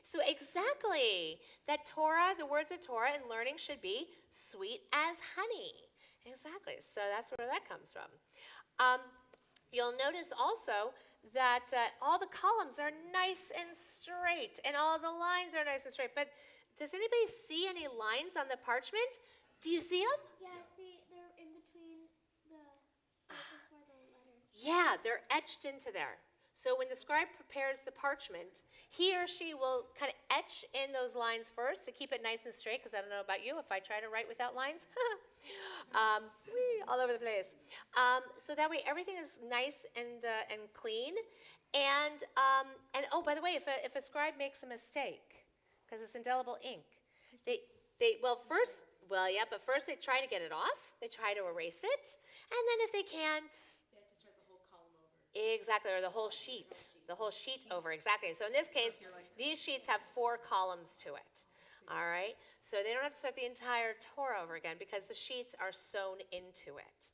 So exactly, that Torah, the words of Torah and learning should be sweet as honey. Exactly, so that's where that comes from. You'll notice also that all the columns are nice and straight, and all the lines are nice and straight, but does anybody see any lines on the parchment? Do you see them? Yeah, see, they're in between before the letters. Yeah, they're etched into there. So when the scribe prepares the parchment, he or she will kind of etch in those lines first to keep it nice and straight, because I don't know about you, if I try to write without lines, all over the place. So that way everything is nice and clean. And oh, by the way, if a scribe makes a mistake, because it's indelible ink, first they try to get it off, they try to erase it, and then if they can't, they have to start the whole column over. Exactly, or the whole sheet over, exactly. So in this case, these sheets have 4 columns to it, all right? So they don't have to start the entire Torah over again because the sheets are sewn into it.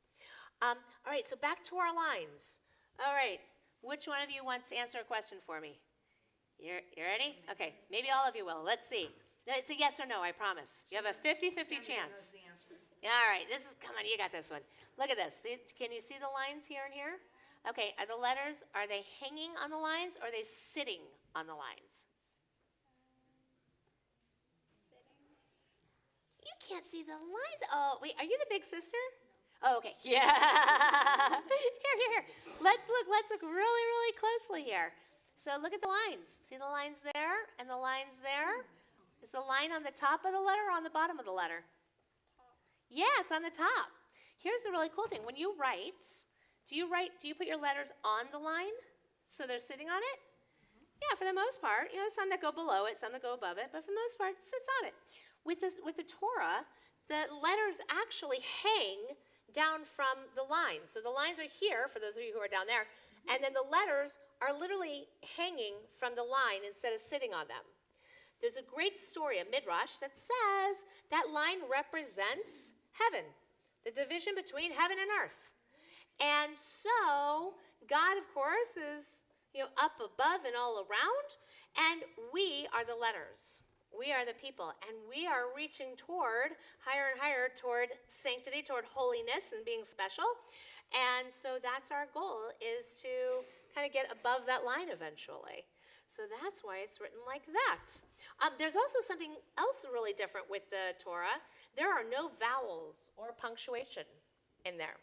All right, so back to our lines. All right, which one of you wants to answer a question for me? You ready? Okay, maybe all of you will. Let's see. It's a yes or no, I promise. You have a 50-50 chance. All right, come on, you got this one. Look at this. Can you see the lines here and here? Okay, are the letters, are they hanging on the lines or are they sitting on the lines? You can't see the lines. Oh, wait, are you the big sister? Oh, okay. Yeah. Here. Let's look really, really closely here. So look at the lines. See the lines there and the lines there? Is the line on the top of the letter or on the bottom of the letter? Yeah, it's on the top. Here's the really cool thing. When you write, do you put your letters on the line so they're sitting on it? Yeah, for the most part. You know, some that go below it, some that go above it, but for the most part, it sits on it. With the Torah, the letters actually hang down from the lines. So the lines are here, for those of you who are down there, and then the letters are literally hanging from the line instead of sitting on them. There's a great story, a midrash, that says that line represents heaven, the division between heaven and earth. And so God, of course, is up above and all around, and we are the letters. We are the people, and we are reaching toward higher and higher toward sanctity, toward holiness and being special. And so that's our goal, is to kind of get above that line eventually. So that's why it's written like that. There's also something else really different with the Torah. There are no vowels or punctuation in there.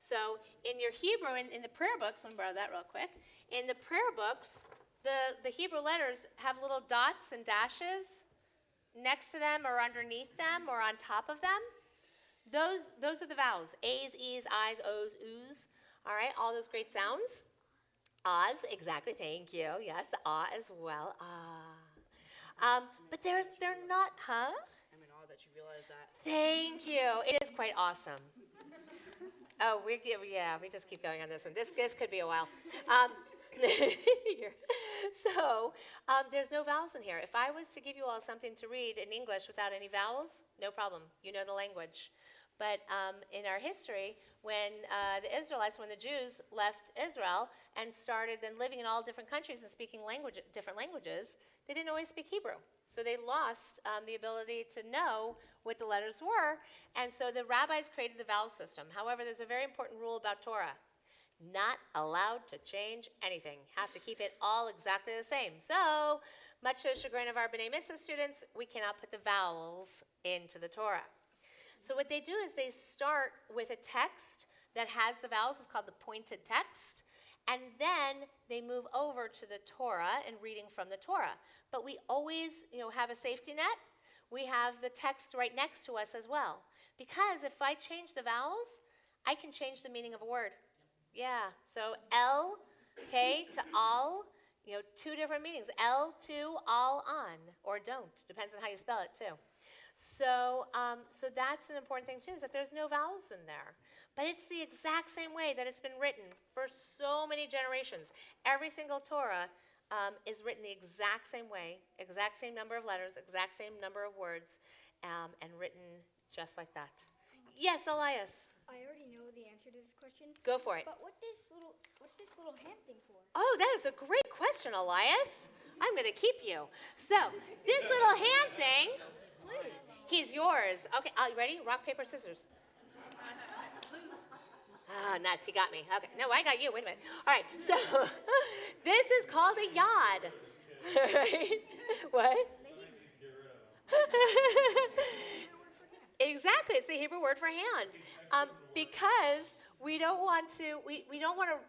So in your Hebrew, in the prayer books, let me borrow that real quick. In the prayer books, the Hebrew letters have little dots and dashes next to them or underneath them or on top of them. Those are the vowels. A's, E's, I's, O's, Oo's. All right, all those great sounds. Ahs, exactly, thank you. Yes, the ah as well. Ah. But they're not, huh? I'm in awe that you realize that. Thank you. It is quite awesome. Oh, we just keep going on this one. This could be a while. So there's no vowels in here. If I was to give you all something to read in English without any vowels, no problem. You know the language. But in our history, when the Israelites, when the Jews left Israel and started then living in all different countries and speaking different languages, they didn't always speak Hebrew. So they lost the ability to know what the letters were. And so the rabbis created the vowel system. However, there's a very important rule about Torah. Not allowed to change anything. Have to keep it all exactly the same. So, much to the chagrin of our B'nai Mitzvah students, we cannot put the vowels into the Torah. So what they do is they start with a text that has the vowels. It's called the pointed text. And then they move over to the Torah and reading from the Torah. But we always, have a safety net. We have the text right next to us as well. Because if I change the vowels, I can change the meaning of a word. Yeah, so L, to all, 2 different meanings. L to all on, or don't. Depends on how you spell it, too. So that's an important thing, too, is that there's no vowels in there. But it's the exact same way that it's been written for so many generations. Every single Torah is written the exact same way, exact same number of letters, exact same number of words, and written just like that. Yes, Elias? I already know the answer to this question. Go for it. But what's this little hand thing for? Oh, that is a great question, Elias. I'm going to keep you. So, this little hand thing, Please. he's yours. Okay, you ready? Rock, paper, scissors. Nuts, he got me. Okay, no, I got you. Wait a minute. All right, so this is called a yod. Right? What? Exactly, it's the Hebrew word for hand. Because we don't want to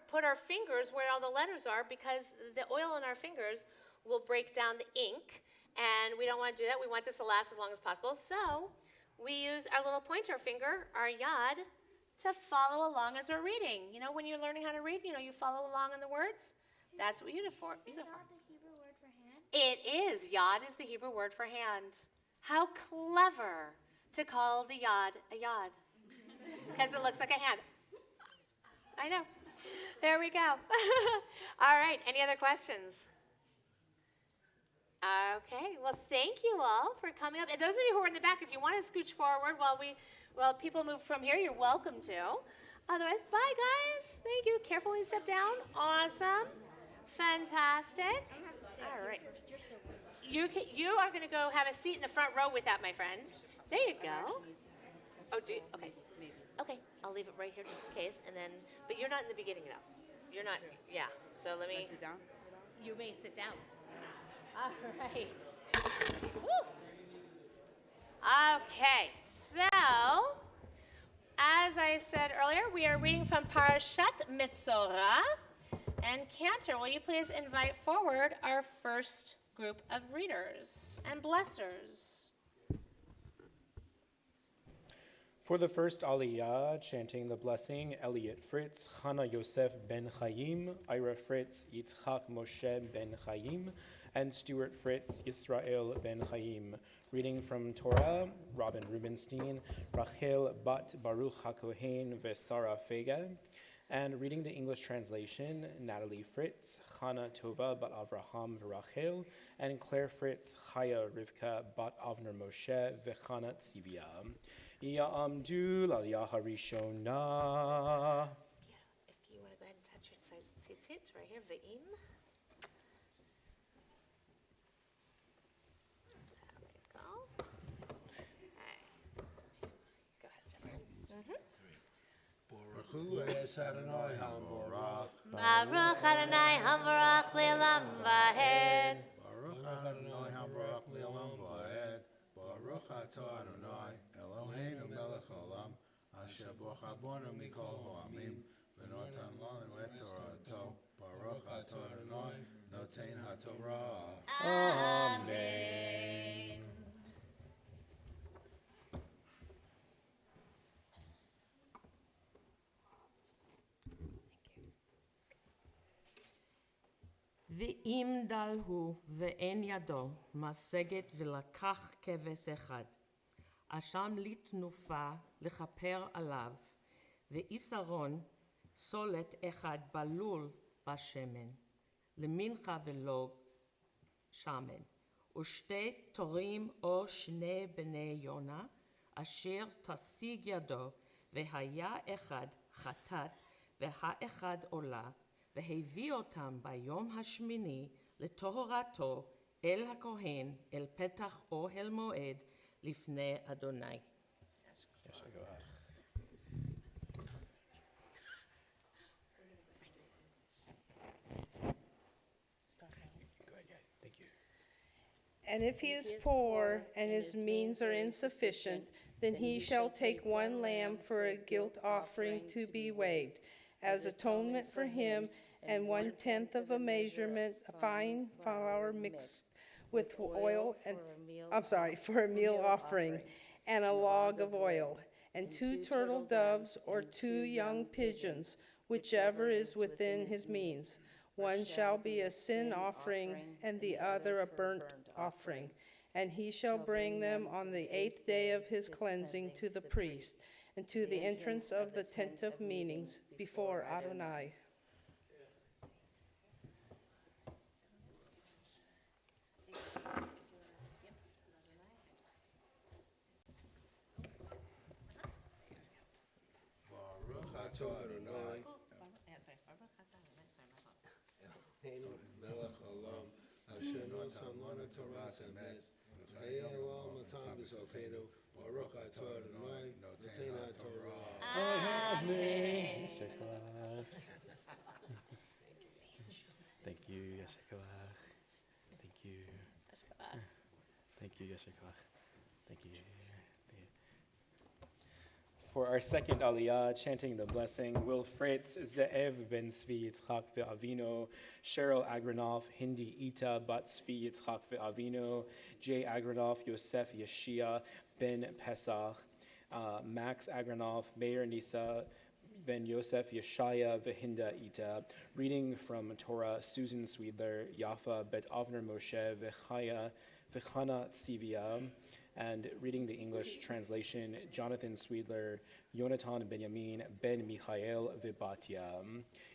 put our fingers where all the letters are because the oil in our fingers will break down the ink, and we don't want to do that. We want this to last as long as possible. So we use our little pointer finger, our yad, to follow along as we're reading. You know, when you're learning how to read, you follow along in the words. That's what you use it for. Is yad the Hebrew word for hand? It is. Yad is the Hebrew word for hand. How clever to call the yad a yad. Because it looks like a hand. I know. There we go. All right. Any other questions? Okay. Well, thank you all for coming up. And those of you who are in the back, if you want to scooch forward while people move from here, you're welcome to. Otherwise, bye, guys. Thank you. Careful when you step down. Awesome. Fantastic. All right. You are going to go have a seat in the front row with that, my friend. There you go. Oh, do you? Okay. Okay, I'll leave it right here just in case, but you're not in the beginning though. You're not, yeah, so let me. Sit down. You may sit down. All right. Woo. Okay, so, as I said earlier, we are reading from Parashat Mitzvah. And Cantor, will you please invite forward our first group of readers and blessers? For the first Aliyah, chanting the blessing, Elliot Fritz, Chana Yosef ben Chaim, Ira Fritz, Yitzchak Moshe ben Chaim, and Stuart Fritz, Israel ben Chaim. Reading from Torah, Robin Rubenstein, Rachel bat Baruch HaKohen veSarah Fega. And reading the English translation, Natalie Fritz, Chana Tova bat Avraham v'Rachel, and Claire Fritz, Chaya Rivka bat Avner Moshe v'Chana Tzivia. Ya'amdu l'aliyah harishona. If you want to go ahead and touch your tzitzit right here, ve'im. There we go. Okay. Go ahead, Jennifer. Baruch Adonai Hamvarach Le'olam Va'ed. Baruch Adonai Hamvarach Le'olam Va'ed. Baruch Atah Adonai Eloheinu Melech Haolam Asher Bochabonu Mikol Ha'amim V'notan Lanu Et Torato. Baruch Atah Adonai Noten HaTorah. Amen. ואם דל הוא ואין ידו משגת ולקח כבש אחד, אשם לתנופה לכפר עליו, ואיסרון סולת אחד בלול בשמן, למנחה ולוג שמן, ושתי תורים או שני בני יונה, אשר תשיג ידו, והיה אחד חטאת והאחד עולה, והביא אותם ביום השמיני לטהרתו אל הכהן, אל פתח אוהל מועד לפני אדוני. And if he is poor and his means are insufficient, then he shall take one lamb for a guilt offering to be waived, as atonement for him, and 1/10 of a measurement fine flour mixed with oil, and for a meal offering, and a log of oil, and 2 turtle doves or 2 young pigeons, whichever is within his means. One shall be a sin offering, and the other a burnt offering. And he shall bring them on the 8th day of his cleansing to the priest, and to the entrance of the tent of meetings before Adonai. Baruch Atah Adonai Melech Haolam Asher Nosan Lanu Toras Emet V'chayei Olam Matam B'Zolchenu Baruch Atah Adonai Noten HaTorah. Amen. Thank you, Yeshua. Thank you. Thank you, Yeshua. Thank you. For our second aliyah, chanting the blessing, Will Fritz, Ze'ev ben Tzvi Yitzchak ve'Avino, Cheryl Agranoff, Hindi Ita bat Tzvi Yitzchak ve'Avino, Jay Agranoff, Yosef Yeshia ben Pesach, Max Agranoff, Meir Nisa ben Yosef Yeshaya ve'Hinda Ita. Reading from Torah, Susan Swedler, Yafa bet Avner Moshe ve'Chaya ve'Chana Tzivia. And reading the English translation, Jonathan Swedler, Yonatan Benjamin, Ben Michael Vibatia.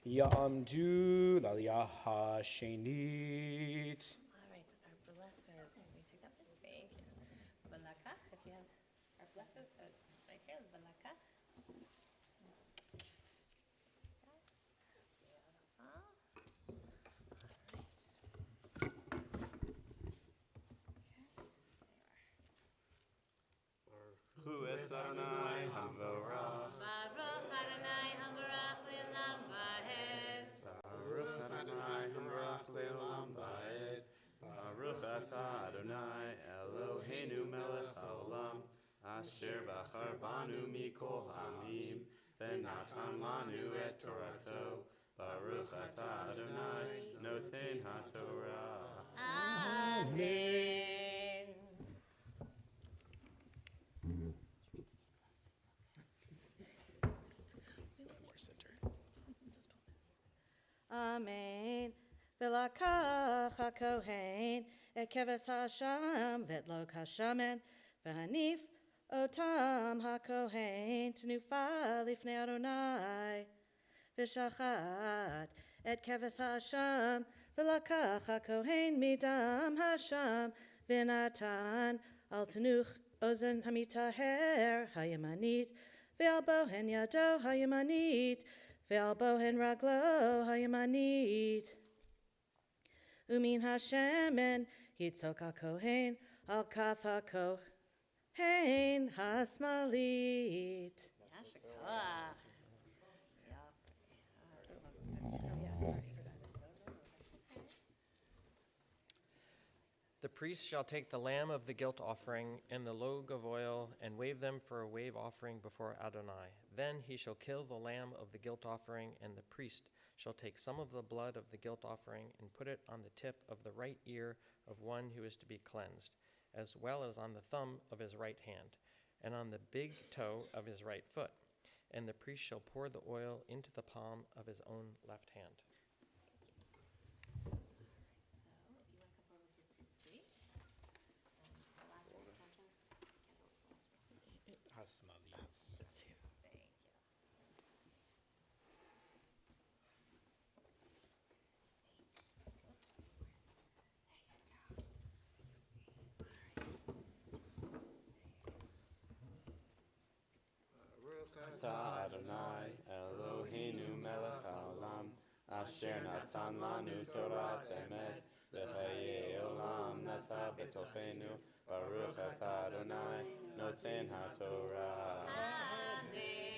Ya'amdu l'aliyah ha'shenit. All right, our blessers. Here, we take up this. Thank you. Balakach, if you have our blessers, so it's right here, balakach. Hu et Adonai Hamvorach. Baruch Adonai Hamvarach le'olam va'ed. Baruch Adonai Hamvorach le'olam va'ed. Baruch atah Adonai Eloheinu melech haolam. Asher bachar banu mikol ha'amim. V'natan lanu et Torato. Baruch atah Adonai noten ha'Torah. Amen. Amen. V'lakach hakohen et keves hasham v'etlog hashamen v'hanif otam hakohen t'nufa lifnei Adonai v'shachat et keves hasham v'lakach hakohen midam hasham v'natan al t'nuch ozen hamitaher hayamanit ve'al bohen yado hayamanit ve'al bohen raglo hayamanit. Umin hashemen yitzok hakohen al kaf hakohen hasmalit. Yashikoah. The priest shall take the lamb of the guilt offering and the log of oil and wave them for a wave offering before Adonai. Then he shall kill the lamb of the guilt offering, and the priest shall take some of the blood of the guilt offering and put it on the tip of the right ear of one who is to be cleansed, as well as on the thumb of his right hand, and on the big toe of his right foot. And the priest shall pour the oil into the palm of his own left hand. Atah Adonai Eloheinu melech haolam. Asher natan lanu Torah emet. V'chayei olam nata betochenu. Baruch atah Adonai noten haTorah. Amen.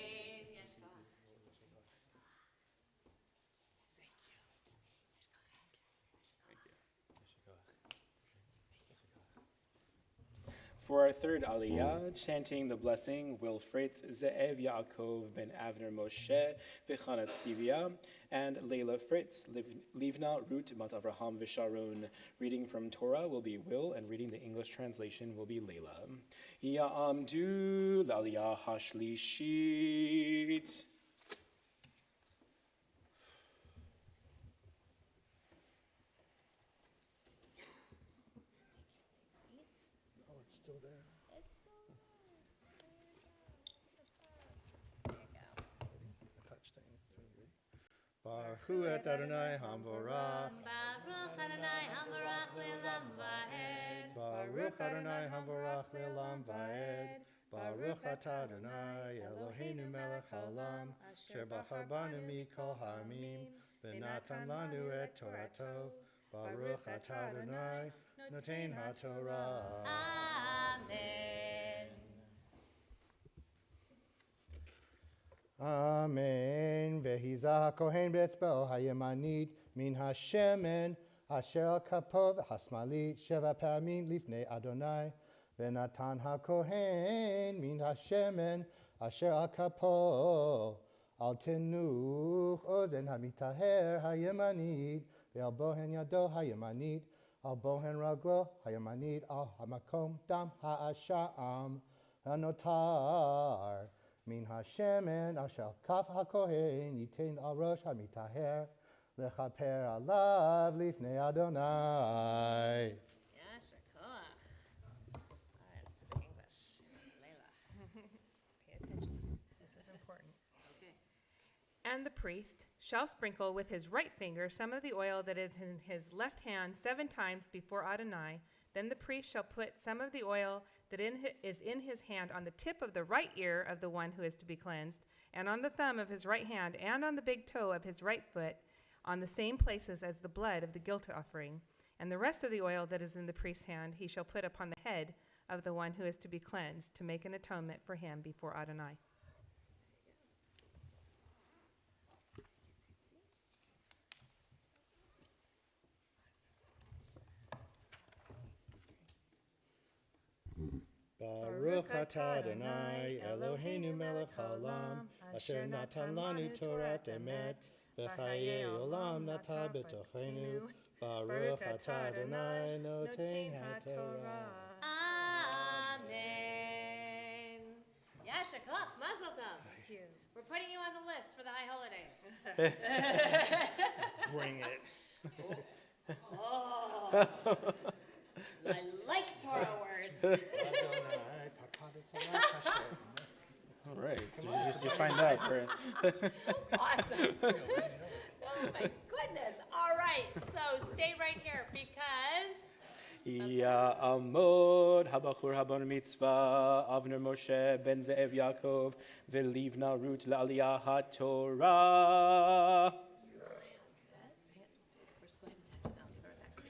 For our third aliyah, chanting the blessing, Will Fritz, Ze'ev Yaakov ben Abner Moshe v'Chana Tzivia, and Leila Fritz, Livna Ruth mat Avraham v'Sharon. Reading from Torah will be Will, and reading the English translation will be Leila. Ya'amdu l'aliyah hashlishit. Still there. It's still there. Baruch et Adonai Hamvorach. Baruch Adonai Hamvarach le'olam va'ed. Baruch Adonai Hamvorach le'olam va'ed. Baruch atah Adonai Eloheinu melech haolam. Asher bachar banu mikol ha'amim. V'natan lanu et Torato. Baruch atah Adonai noten haTorah. Amen. Amen. V'hizah hakohen be'etzba'o hayemanit min hashemen asher al kapo v'hasmalit sheva pa'amin lifnei Adonai. V'natan hakohen min hashemen Asher akapo al tenuch ozen hamitaher hayemanit ve'al bohen yado hayemanit al bohen raglo hayemanit al hamakom dam ha'asham anotar min hashemen asher kaf hakohen yitain al rosh hamitaher lechaper alav lifnei Adonai. Yasher koach. All right, let's do the English. Layla. Pay attention. This is important. Okay. And the priest shall sprinkle with his right finger some of the oil that is in his left hand 7 times before Adonai. Then the priest shall put some of the oil that is in his hand on the tip of the right ear of the one who is to be cleansed, and on the thumb of his right hand, and on the big toe of his right foot, on the same places as the blood of the guilt offering. And the rest of the oil that is in the priest's hand he shall put upon the head of the one who is to be cleansed, to make an atonement for him before Adonai. Baruch atah Adonai Eloheinu melech haolam asher natan lanu Torah emet v'chayei olam nata b'tochenu. Baruch atah Adonai noten haTorah. Amen. Yasher koach. Mazel tov. Thank you. We're putting you on the list for the high holidays. Bring it. Oh. I like Torah words. All right, so you signed up for it. Awesome. Oh my goodness. All right, so stay right here because Ya'amod habachur haban mitzvah Avner Moshe ben Ze'ev Yaakov ve'livna Rut la'aliyah haTorah. First, go ahead and touch it. I'll throw it back to you.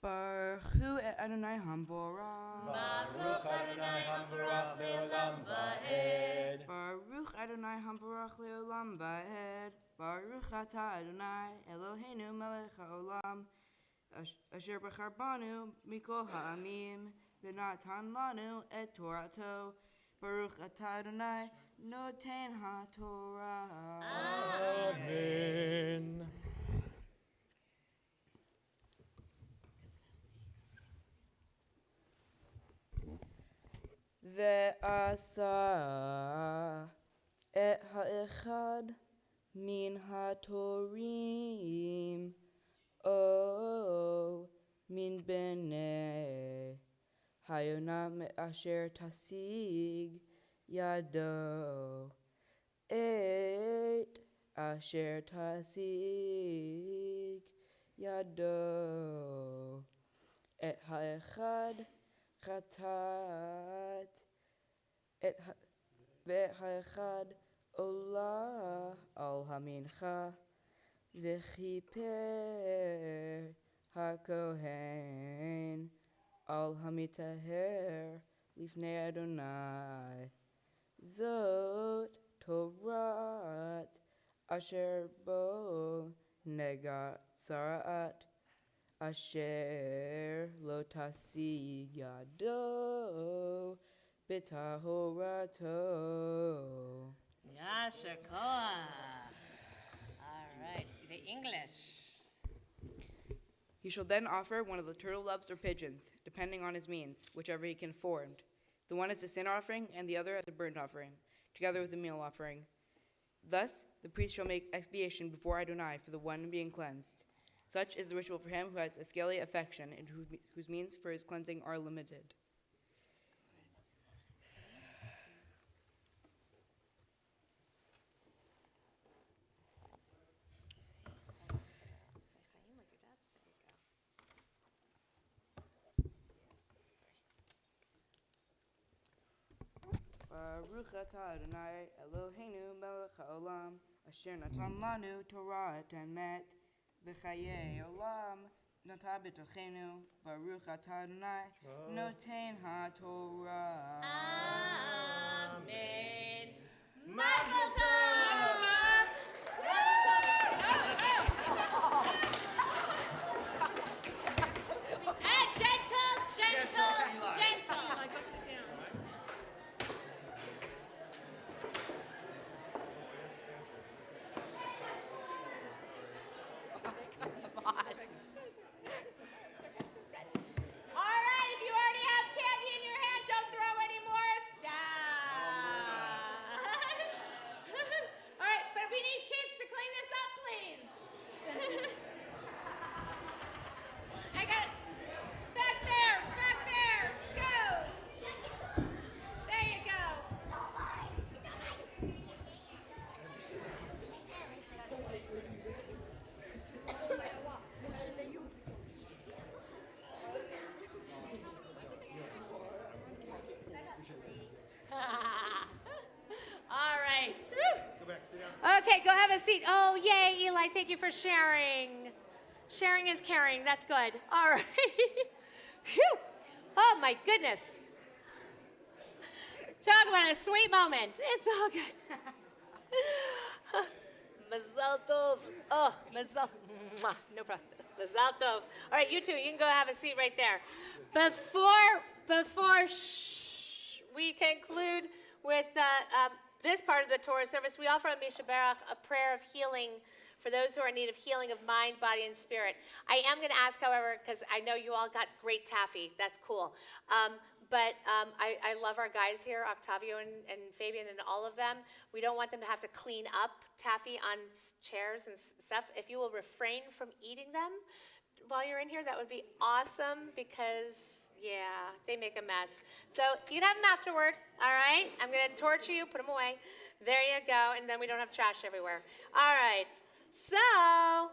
Baruch hu et Adonai Hamborah. Baruch Adonai Hamborach le'olam va'ed. Baruch Adonai Hamborach le'olam va'ed. Baruch atah Adonai Eloheinu melech haolam asher b'char banu mikol ha'amim v'natan lanu et Torato. Baruch atah Adonai noten haTorah. Amen. Ve'asa et ha'echad min ha'torim o min bene hayona me'asher tasig yado et asher tasig yado et ha'echad chatat et ha'echad olah al hamincha v'chiper hakohen al hamitaher lifnei Adonai. Zot Torah asher bo negat zaraat asher lo tasig yado b'tahorato. Yasher koach. All right, the English. He shall then offer one of the turtle doves or pigeons, depending on his means, whichever he can afford. The one as a sin offering, and the other as a burnt offering, together with a meal offering. Thus, the priest shall make expiation before Adonai for the one being cleansed. Such is the ritual for him who has a scaly affection and whose means for his cleansing are limited. Baruch atah Adonai Eloheinu melech haolam asher natan lanu Torah emet v'chayei olam nata b'tochenu. Baruch atah Adonai noten haTorah. Amen. Mazel tov. a seat. Oh, yay, Eli, thank you for sharing. Sharing is caring. That's good. All right. Phew. Oh, my goodness. Talk about a sweet moment. It's all good. Mazal tov. Oh, mazal. Mwah. No problem. Mazal tov. All right, you two, you can go have a seat right there. Before we conclude with this part of the Torah service, we offer on Mishaberach a prayer of healing for those who are in need of healing of mind, body, and spirit. I am going to ask, however, because I know you all got great taffy. That's cool. But I love our guys here, Octavio and Fabian and all of them. We don't want them to have to clean up taffy on chairs and stuff. If you will refrain from eating them while you're in here, that would be awesome because, yeah, they make a mess. So you can have them afterward, all right? I'm going to torture you, put them away. There you go, and then we don't have trash everywhere. All right, so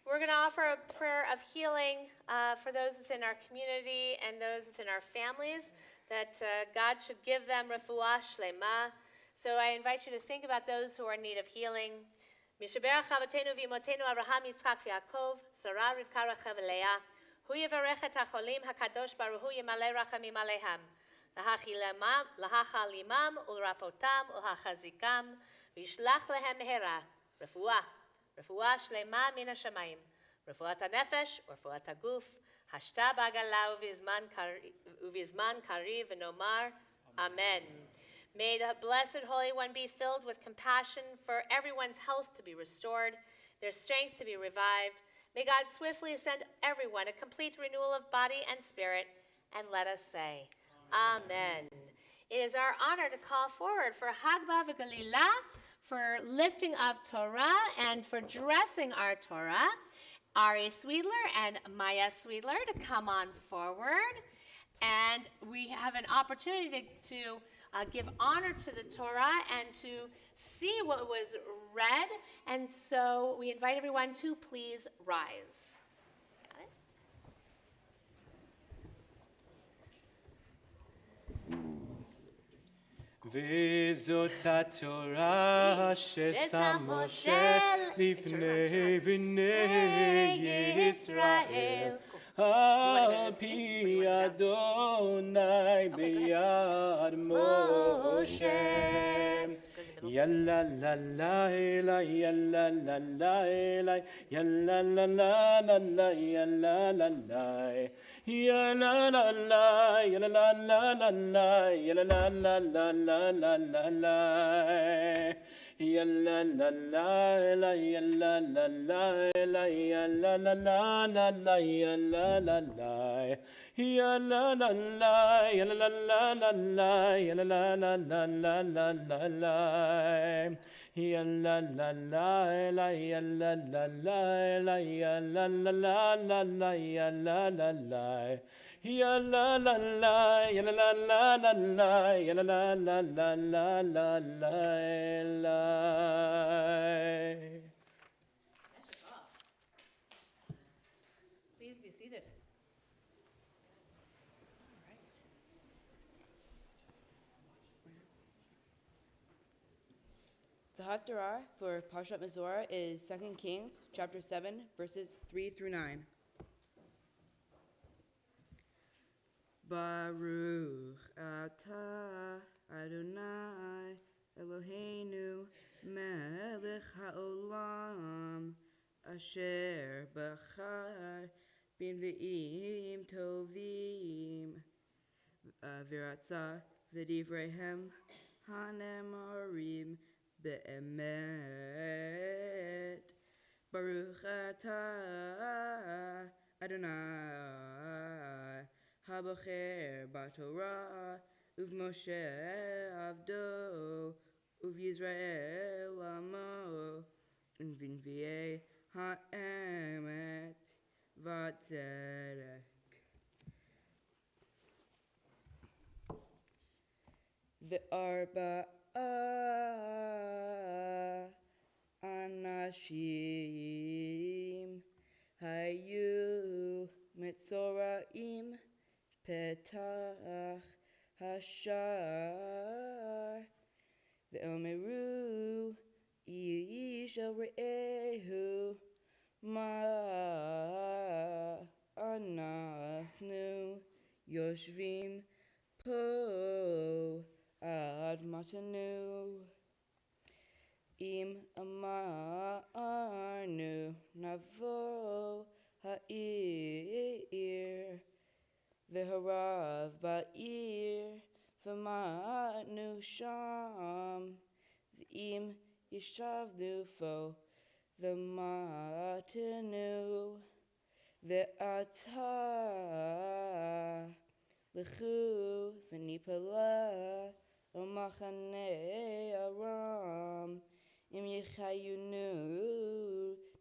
we're going to offer a prayer of healing for those within our community and those within our families, that God should give them refuah shlema. So I invite you to think about those who are in need of healing. Mishaberach Avatenu v'imotenu Abraham, Yitzchak v'Yaakov, Sarah, Rivka, Rachel, v'Leah. Hu yivarech et hacholim hakadosh baruch hu yimalei rachamim aleihem. Lahachalimam ulrapotam ulhachazikam v'yishlach lehem mehera. Refuah shlema min hashamayim. Refuat hanefesh, refuat haguf, hashta b'agala uvizman kariv v'nomar. Amen. May the Blessed Holy One be filled with compassion for everyone's health to be restored, their strength to be revived. May God swiftly send everyone a complete renewal of body and spirit, and let us say, Amen. It is our honor to call forward for Hagba v'Galila, for lifting of Torah and for dressing our Torah, Ari Sweedler and Maya Sweedler to come on forward. And we have an opportunity to give honor to the Torah and to see what was read. And so we invite everyone to please rise. Got it? וזאת התורה ששם משה לפני בני ישראל, על פי אדוני ביד משה. יאללה לה לה לה יאללה לה לה לה יאללה לה לה לה יאללה לה לה יאללה לה לה יאללה לה לה לה יאללה לה לה לה לה לה לה יאללה לה לה לה יאללה לה לה לה יאללה לה לה לה לה יאללה לה לה יאללה לה לה יאללה לה לה לה יאללה לה לה לה לה לה לה יאללה לה לה לה יאללה לה לה לה יאללה לה לה לה לה יאללה לה לה יאללה לה לה יאללה לה לה לה יאללה לה לה לה לה לה Please be seated. The Haftarah for Parshat Mizorah is 2 Kings chapter 7, verses 3 through 9. Baruch atah Adonai Eloheinu melech haolam asher bachar b'nvi'im tovim v'ratzah v'divreihem hanemarim be'emet. Baruch atah Adonai Habacher b'Torah uv'Moshe avdo uv'Yisrael amo v'nvi'ei ha'emet v'tzedek. V'arba'a anashim hayu Mitzoraim petach hashar ve'omeru ish shel re'ehu ma anachnu yoshvim po ad matanu im amarnu navo ha'ir v'harav ba'ir v'matnu sham v'im yishavnu fo v'matanu ve'ata l'chu v'nipala o'machane aram im yichayunu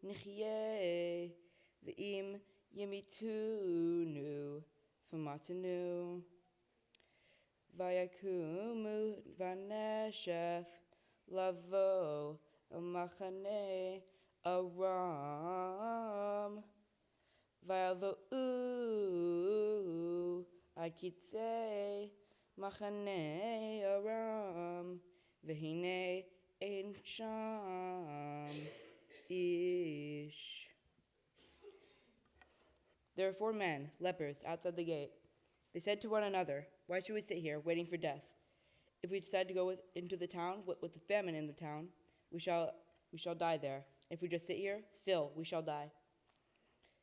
nichye v'im yimitunu v'matanu vayakumu vaneshef lavo o'machane aram vayavo'u ad kitzei machane aram v'hine ein sham ish. There were 4 men, lepers, outside the gate. They said to one another, "Why should we sit here, waiting for death? If we decide to go into the town with the famine in the town, we shall die there. If we just sit here, still we shall die.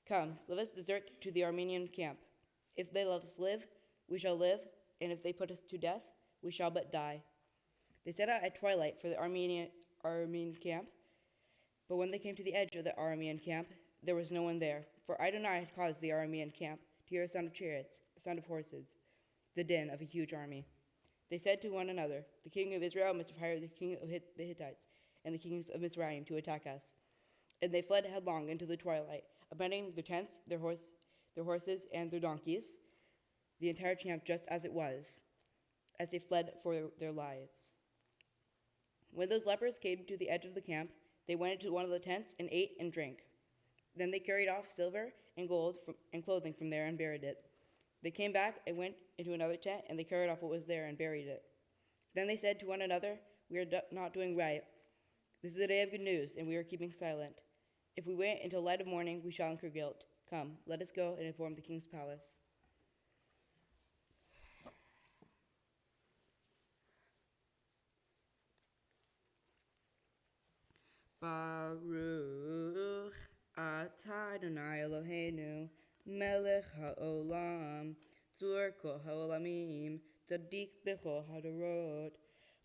Come, let us desert to the Armenian camp. If they let us live, we shall live, and if they put us to death, we shall but die." They set out at twilight for the Armenian camp, but when they came to the edge of the Aramean camp, there was no one there, for Adonai had caused the Aramean camp to hear a sound of chariots, a sound of horses, the din of a huge army. They said to one another, "The king of Israel must have hired the king of the Hittites and the kings of Mizraim to attack us." And they fled headlong into the twilight, abandoning their tents, their horses, and their donkeys, the entire camp just as it was, as they fled for their lives. When those lepers came to the edge of the camp, they went into one of the tents and ate and drank. Then they carried off silver and gold and clothing from there and buried it. They came back and went into another tent, and they carried off what was there and buried it. Then they said to one another, "We are not doing right. This is a day of good news, and we are keeping silent. If we wait until light of morning, we shall incur guilt. Come, let us go and inform the king's palace." Baruch atah Adonai Eloheinu melech haolam tzur kol haolamim tzaddik bechol hadorot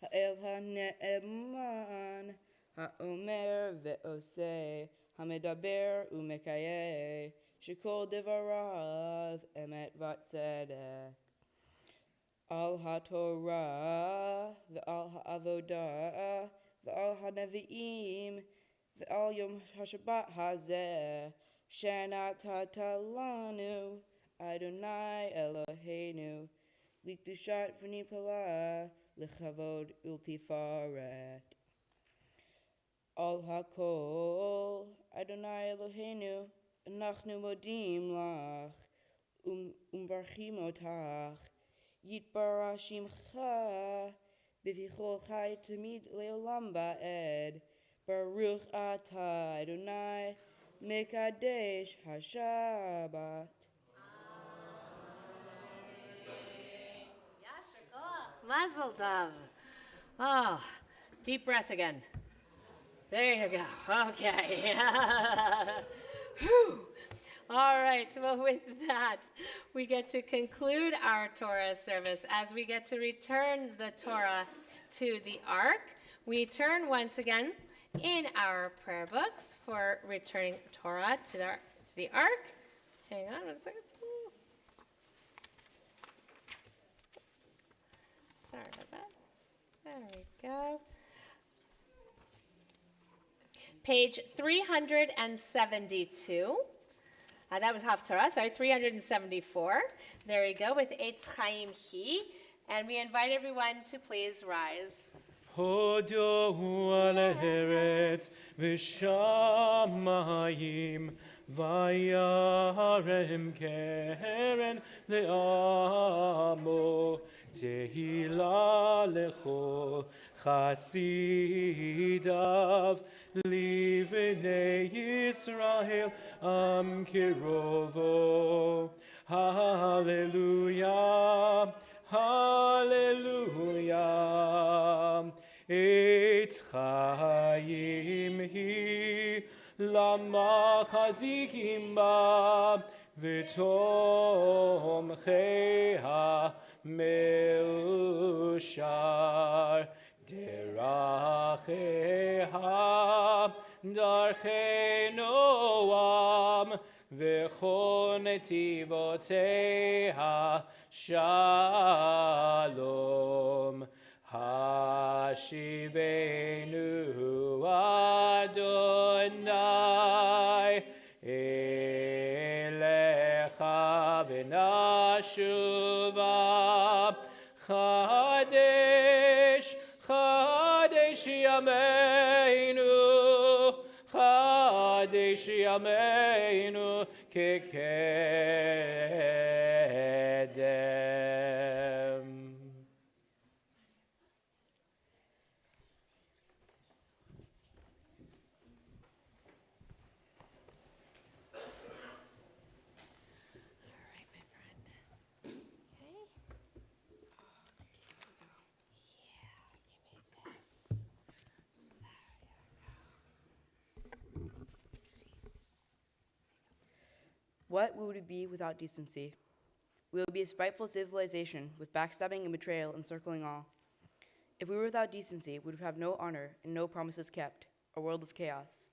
ha'el ha'ne'eman ha'omer ve'oseh ha'medaber u'mekayeh shekol devarav emet v'tzedek al ha'torah ve'al ha'avodah ve'al ha'nevi'im ve'al yom ha'shabbat hazeh shenatata lanu Adonai Eloheinu likdushat v'nipala lechavod ultifaret al hakol Adonai Eloheinu anachnu modim lach umvarchim otach yitbara shimcha b'vichol chai tamid leolam ba'ed baruch atah Adonai mekadesh hashabbat. Mazel tov. Oh, deep breath again. There you go. Okay. Whew. All right. Well, with that, we get to conclude our Torah service as we get to return the Torah to the Ark. We turn once again in our prayer books for returning Torah to the Ark. Hang on one second. Sorry about that. There we go. Page 372. That was Haftarah, sorry, 374. There we go, with Eitz Chaim Hi. And we invite everyone to please rise. Hodohu al haaretz v'shamayim vayarem keren le'amo tehila lechol Chasidav Livnei Yisrael Am Kirovo. Hallelujah, hallelujah. Et Chaim Hi Lama Chazikim Ba V'Tom Cheha Meushar Deracheha Darchei Noam V'chol Netivoteha Shalom. Hashivenu Adonai Elecha v'nashuva Chadesh, Chadesh Yameinu Chadesh Yameinu Kekedem. What would we be without decency? We would be a spiteful civilization with backstabbing and betrayal encircling all. If we were without decency, we would have no honor and no promises kept, a world of chaos.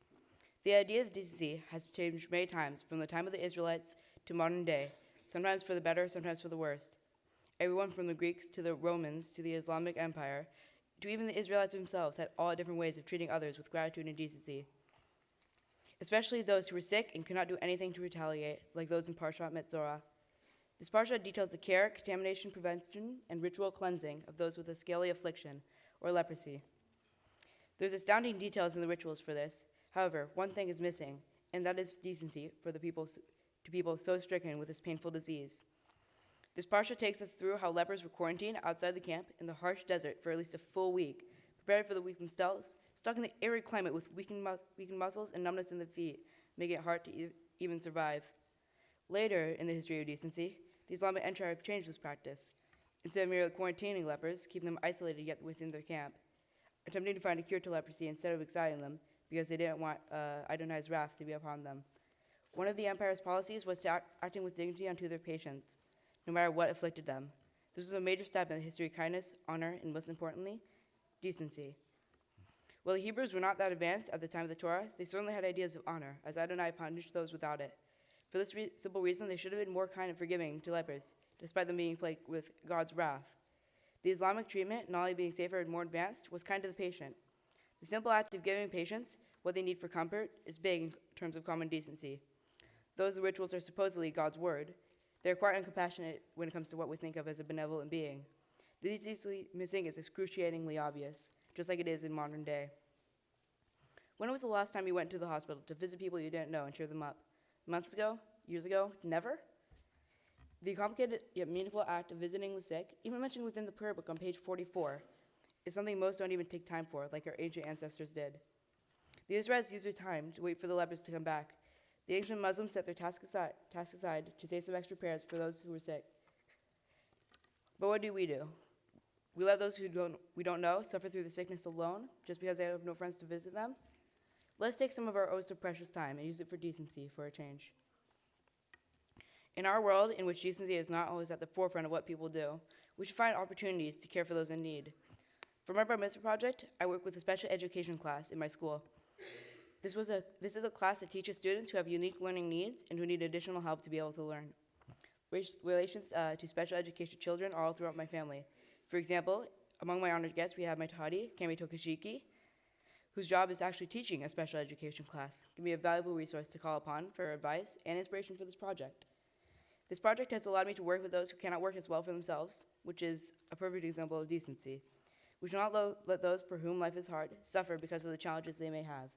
The idea of decency has changed many times from the time of the Israelites to modern day, sometimes for the better, sometimes for the worst. Everyone from the Greeks to the Romans to the Islamic Empire to even the Israelites themselves had all different ways of treating others with gratitude and decency, especially those who were sick and could not do anything to retaliate, like those in Parchment. This parsha details the care, contamination prevention, and ritual cleansing of those with a scaly affliction or leprosy. There's astounding details in the rituals for this. However, one thing is missing, and that is decency for the people so stricken with this painful disease. This parsha takes us through how lepers were quarantined outside the camp in the harsh desert for at least a full week, prepared for the week themselves, stuck in the arid climate with weakened muscles and numbness in the feet, making it hard to even survive. Later in the history of decency, the Islamic Empire changed this practice. Instead of merely quarantining lepers, keeping them isolated yet within their camp, attempting to find a cure to leprosy instead of exiling them because they didn't want Adonai's wrath to be upon them. One of the empire's policies was to acting with dignity unto their patients, no matter what afflicted them. This was a major step in the history of kindness, honor, and most importantly, decency. While the Hebrews were not that advanced at the time of the Torah, they certainly had ideas of honor, as Adonai punished those without it. For this simple reason, they should have been more kind and forgiving to lepers, despite them being plagued with God's wrath. The Islamic treatment, not only being safer and more advanced, was kind to the patient. The simple act of giving patients what they need for comfort is big in terms of common decency. Though the rituals are supposedly God's word, they are quite uncompassionate when it comes to what we think of as a benevolent being. The easily missing is excruciatingly obvious, just like it is in modern day. When was the last time you went to the hospital to visit people you didn't know and cheer them up? Months ago? Years ago? Never? The complicated yet meaningful act of visiting the sick, even mentioned within the prayer book on page 44, is something most don't even take time for, like our ancient ancestors did. The Israelites used their time to wait for the lepers to come back. The ancient Muslims set their task aside to say some extra prayers for those who were sick. But what do? We let those we don't know suffer through the sickness alone, just because they have no friends to visit them? Let's take some of our oh so precious time and use it for decency for a change. In our world, in which decency is not always at the forefront of what people do, we should find opportunities to care for those in need. For my Bar Mitzvah project, I work with a special education class in my school. This is a class that teaches students who have unique learning needs and who need additional help to be able to learn. Relations to special education children are all throughout my family. For example, among my honored guests, we have my Tahadi, Kami Tokashiki, whose job is actually teaching a special education class. It can be a valuable resource to call upon for advice and inspiration for this project. This project has allowed me to work with those who cannot work as well for themselves, which is a perfect example of decency. We should not let those for whom life is hard suffer because of the challenges they may have.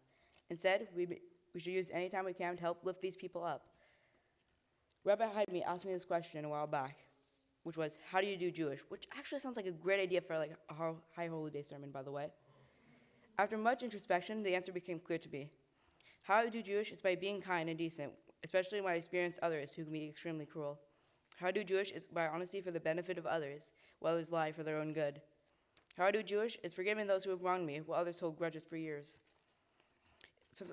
Instead, we should use any time we can to help lift these people up. Rabbi Haidmi asked me this question a while back. which was, how do you do Jewish? Which actually sounds like a great idea for like a high holy day sermon, by the way. After much introspection, the answer became clear to me. How I do Jewish is by being kind and decent, especially when I experience others who can be extremely cruel. How I do Jewish is by honesty for the benefit of others, while others lie for their own good. How I do Jewish is forgiving those who have wronged me, while others hold grudges for years.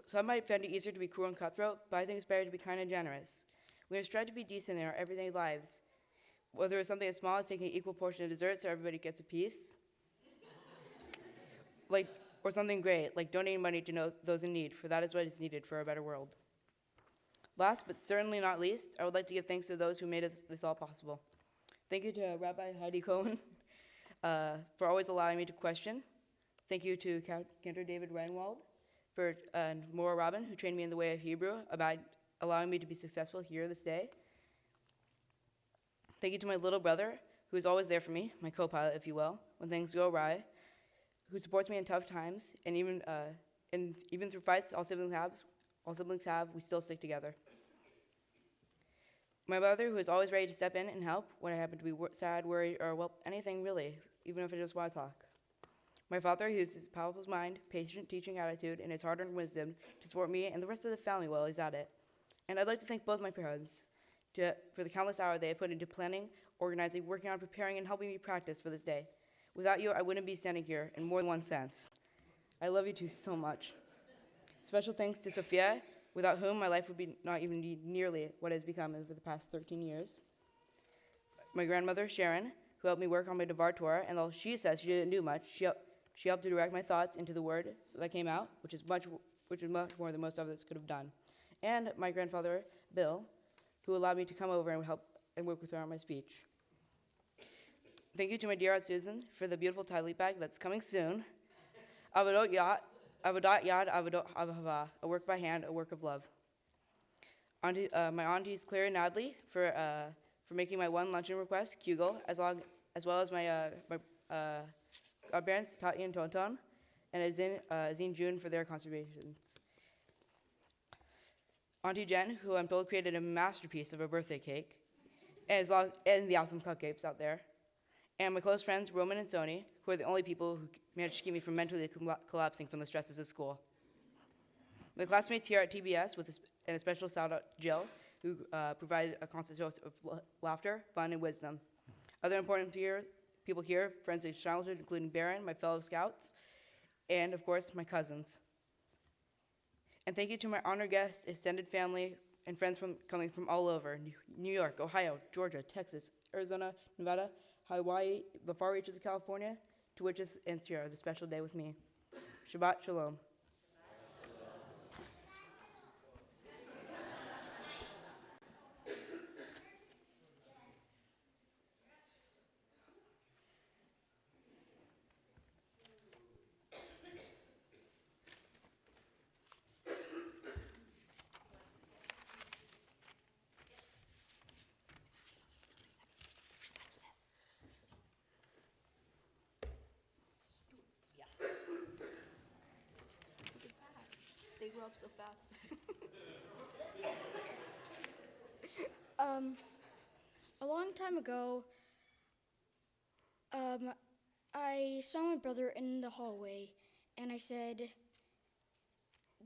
Some might find it easier to be cruel and cutthroat, but I think it's better to be kind and generous. We must strive to be decent in our everyday lives, whether it's something as small as taking an equal portion of dessert so everybody gets a piece, or something great, like donating money to those in need, for that is what is needed for a better world. Last, but certainly not least, I would like to give thanks to those who made this all possible. Thank you to Rabbi Heidi Cohen for always allowing me to question. Thank you to Cantor David Reinwald, and Maura Robin, who trained me in the way of Hebrew, about allowing me to be successful here this day. Thank you to my little brother, who is always there for me, my co-pilot, if you will, when things go awry, who supports me in tough times, and even through fights all siblings have, we still stick together. My mother, who is always ready to step in and help when I happen to be sad, worried, or, well, anything really, even if I just want to talk. My father, who uses his powerful mind, patient teaching attitude, and his hard-earned wisdom to support me and the rest of the family while he's at it. And I'd like to thank both my parents for the countless hours they have put into planning, organizing, working on, preparing, and helping me practice for this day. Without you, I wouldn't be standing here in more than one sense. I love you two so much. Special thanks to Sophia, without whom my life would be not even nearly what it has become over the past 13 years. My grandmother, Sharon, who helped me work on my Devar Torah, and though she says she didn't do much, she helped to direct my thoughts into the word that came out, which is much more than most of us could have done. And my grandfather, Bill, who allowed me to come over and help and work with her on my speech. Thank you to my dear Aunt Susan for the beautiful Talit bag that's coming soon. Avodot Yad, Avodot Avava, a work by hand, a work of love. My aunties Claire and Natalie for making my one luncheon request, Kugel, as well as my godparents, Tati and Tonton, and Azine June for their contributions. Auntie Jen, who I'm told created a masterpiece of a birthday cake, and the awesome cupcakes out there. And my close friends, Roman and Sony, who are the only people who managed to keep me from mentally collapsing from the stresses of school. My classmates here at TBS, and a special shout out Jill, who provided a constant source of laughter, fun, and wisdom. Other important people here, friends of childhood, including Baron, my fellow scouts, and of course, my cousins. And thank you to my honored guests, extended family, and friends coming from all over, New York, Ohio, Georgia, Texas, Arizona, Nevada, Hawaii, the far reaches of California, to which is and share the special day with me. Shabbat Sholom. They grow up so fast. A long time ago, I saw my brother in the hallway, and I said,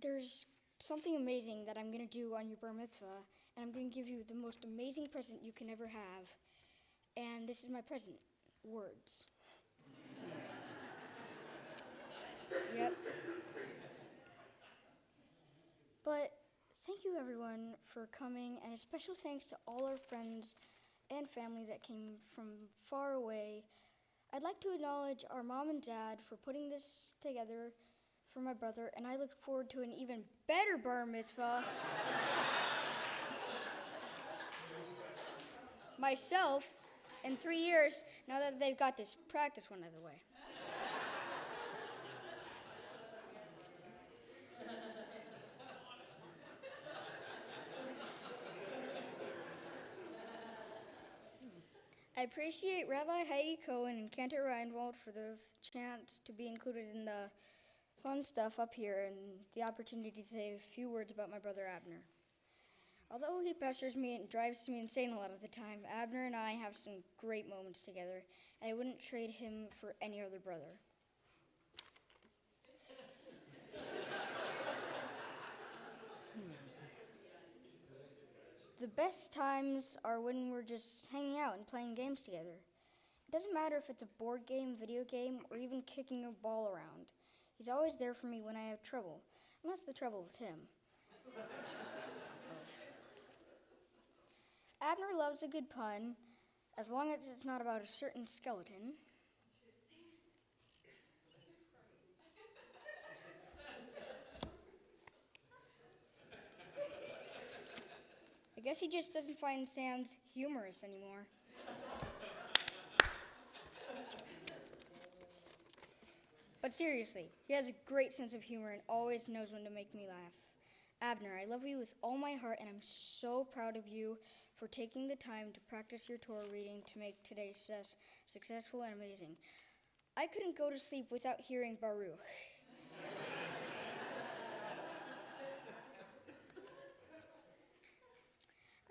"There's something amazing that I'm going to do on your bar mitzvah, and I'm going to give you the most amazing present you can ever have. And this is my present, words." Yep. But thank you, everyone, for coming, and a special thanks to all our friends and family that came from far away. I'd like to acknowledge our mom and dad for putting this together for my brother, and I look forward to an even better bar mitzvah myself in 3 years, now that they've got this practice one out of the way. I appreciate Rabbi Heidi Cohen and Cantor Reinwald for the chance to be included in the fun stuff up here and the opportunity to say a few words about my brother Abner. Although he pesters me and drives me insane a lot of the time, Abner and I have some great moments together, and I wouldn't trade him for any other brother. The best times are when we're just hanging out and playing games together. It doesn't matter if it's a board game, video game, or even kicking a ball around. He's always there for me when I have trouble, and that's the trouble with him. Abner loves a good pun, as long as it's not about a certain skeleton. I guess he just doesn't find Sans humorous anymore. But seriously, he has a great sense of humor and always knows when to make me laugh. Abner, I love you with all my heart, and I'm so proud of you for taking the time to practice your Torah reading to make today's successful and amazing. I couldn't go to sleep without hearing Baruch.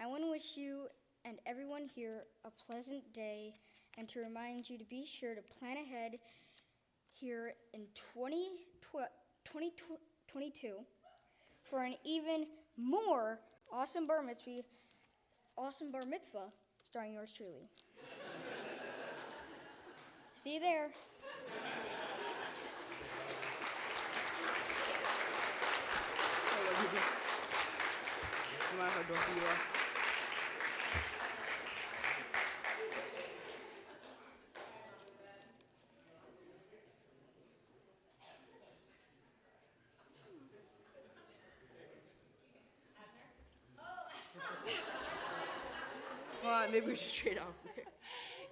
I want to wish you and everyone here a pleasant day and to remind you to be sure to plan ahead here in 2022 for an even more awesome bar mitzvah starring yours truly. See you there. Come on, maybe we should trade off there.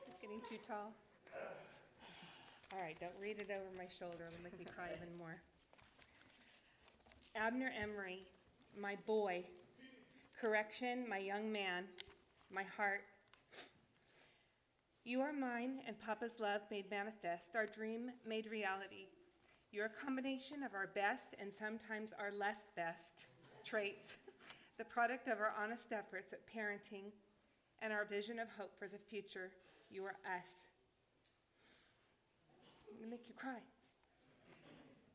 It's getting too tall. All right, don't read it over my shoulder. It'll make me cry even more. Abner Emery, my boy. Correction, my young man. My heart. You are mine, and Papa's love made manifest, our dream made reality. You're a combination of our best and sometimes our less best traits, the product of our honest efforts at parenting and our vision of hope for the future. You are us. I'm gonna make you cry.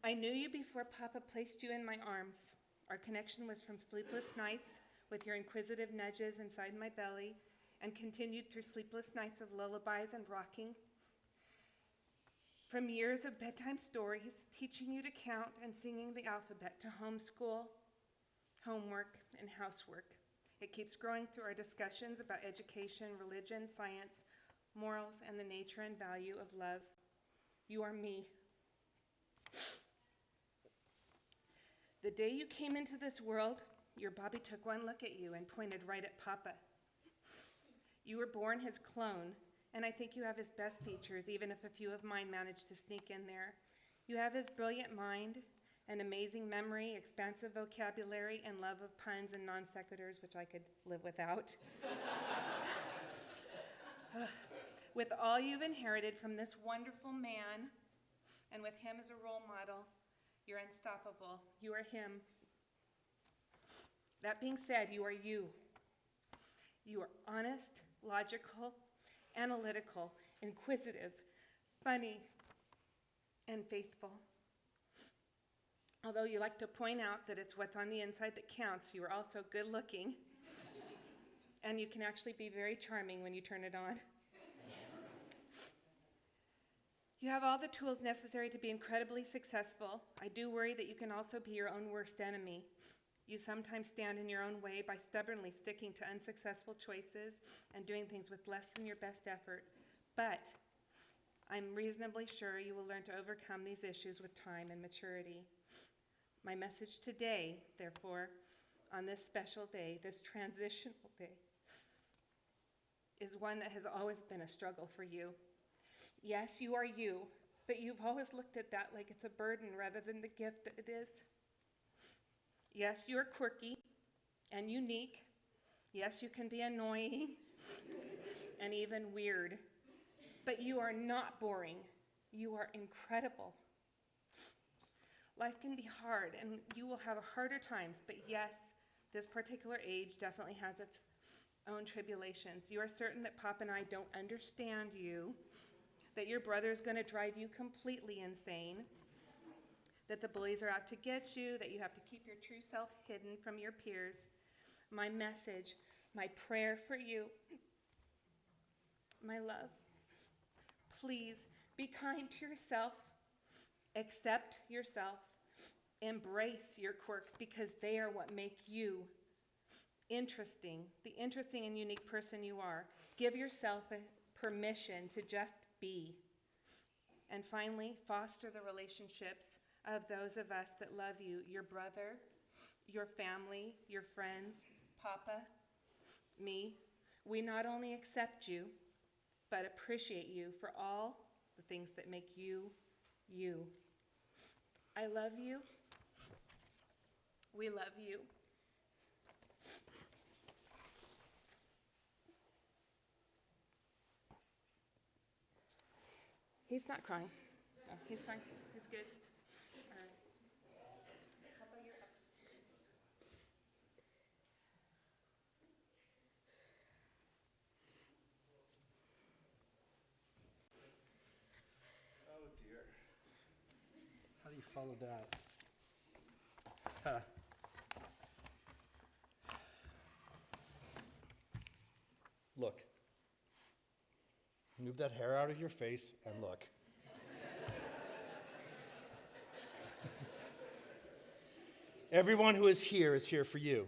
I knew you before Papa placed you in my arms. Our connection was from sleepless nights with your inquisitive nudges inside my belly and continued through sleepless nights of lullabies and rocking. From years of bedtime stories, teaching you to count and singing the alphabet to homeschool, homework, and housework. It keeps growing through our discussions about education, religion, science, morals, and the nature and value of love. You are me. The day you came into this world, your Bobby took one look at you and pointed right at Papa. You were born his clone, and I think you have his best features, even if a few of mine managed to sneak in there. You have his brilliant mind, an amazing memory, expansive vocabulary, and love of puns and non sequiturs, which I could live without. With all you've inherited from this wonderful man, and with him as a role model, you're unstoppable. You are him. That being said, you are you. You are honest, logical, analytical, inquisitive, funny, and faithful. Although you like to point out that it's what's on the inside that counts, you are also good looking, and you can actually be very charming when you turn it on. You have all the tools necessary to be incredibly successful. I do worry that you can also be your own worst enemy. You sometimes stand in your own way by stubbornly sticking to unsuccessful choices and doing things with less than your best effort. But I'm reasonably sure you will learn to overcome these issues with time and maturity. My message today, therefore, on this special day, this transitional day, is one that has always been a struggle for you. Yes, you are you, but you've always looked at that like it's a burden rather than the gift that it is. Yes, you are quirky and unique. Yes, you can be annoying and even weird, but you are not boring. You are incredible. Life can be hard, and you will have harder times, but yes, This particular age definitely has its own tribulations. You are certain that Pop and I don't understand you, that your brother is going to drive you completely insane, that the bullies are out to get you, that you have to keep your true self hidden from your peers. My message, my prayer for you, my love, please be kind to yourself, accept yourself, embrace your quirks because they are what make you interesting, the interesting and unique person you are. Give yourself a permission to just be. And finally, foster the relationships of those of us that love you, your brother, your family, your friends, Papa, me. We not only accept you, but appreciate you for all the things that make you, you. I love you. We love you. He's not crying. No, he's fine. He's good. All right. How about your Oh dear. How do you follow that? Huh. Look. Move that hair out of your face and look. Everyone who is here for you.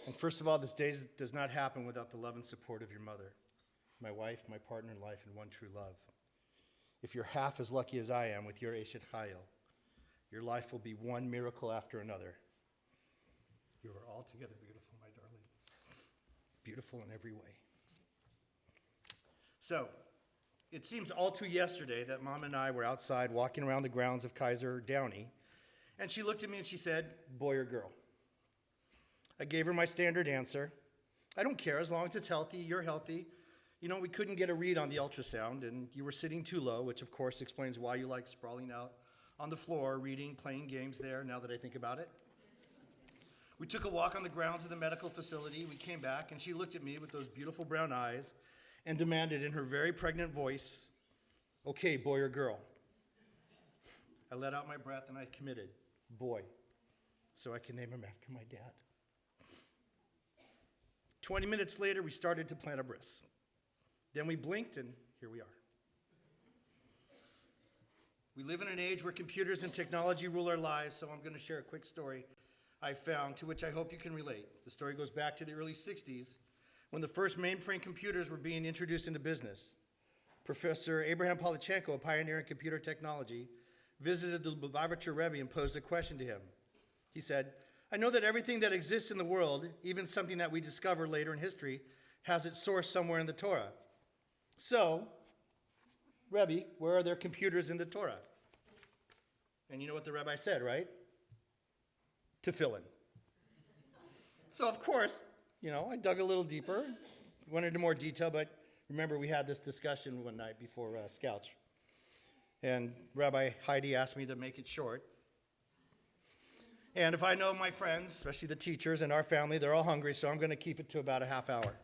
And first of all, this day does not happen without the love and support of your mother, my wife, my partner in life, and one true love. If you're half as lucky as I am with your Eshet Chayil, your life will be one miracle after another. You are altogether beautiful, my darling. Beautiful in every way. So, it seems all too yesterday that Mom and I were outside walking around the grounds of Kaiser Downey, and she looked at me and she said, boy or girl? I gave her my standard answer. I don't care, as long as it's healthy, you're healthy. You know, we couldn't get a read on the ultrasound, and you were sitting too low, which of course explains why you like sprawling out on the floor, reading, playing games there, now that I think about it. We took a walk on the grounds of the medical facility. We came back, and she looked at me with those beautiful brown eyes and demanded in her very pregnant voice, okay, boy or girl? I let out my breath and I committed, boy, so I can name him after my dad. 20 minutes later, we started to plant a bris. Then we blinked, and here we are. We live in an age where computers and technology rule our lives, so I'm going to share a quick story I found to which I hope you can relate. The story goes back to the early 60s when the first mainframe computers were being introduced into business. Professor Abraham Polichenko, a pioneer in computer technology, visited the Lubavitcher Rebbe and posed a question to him. He said, I know that everything that exists in the world, even something that we discover later in history, has its source somewhere in the Torah. So, Rebbe, where are there computers in the Torah? And you know what the rabbi said, right? Tefillin. So, of course, I dug a little deeper, went into more detail, but remember we had this discussion one night before Scouch. And Rabbi Heidi asked me to make it short. And if I know my friends, especially the teachers and our family, they're all hungry, so I'm going to keep it to about a half hour.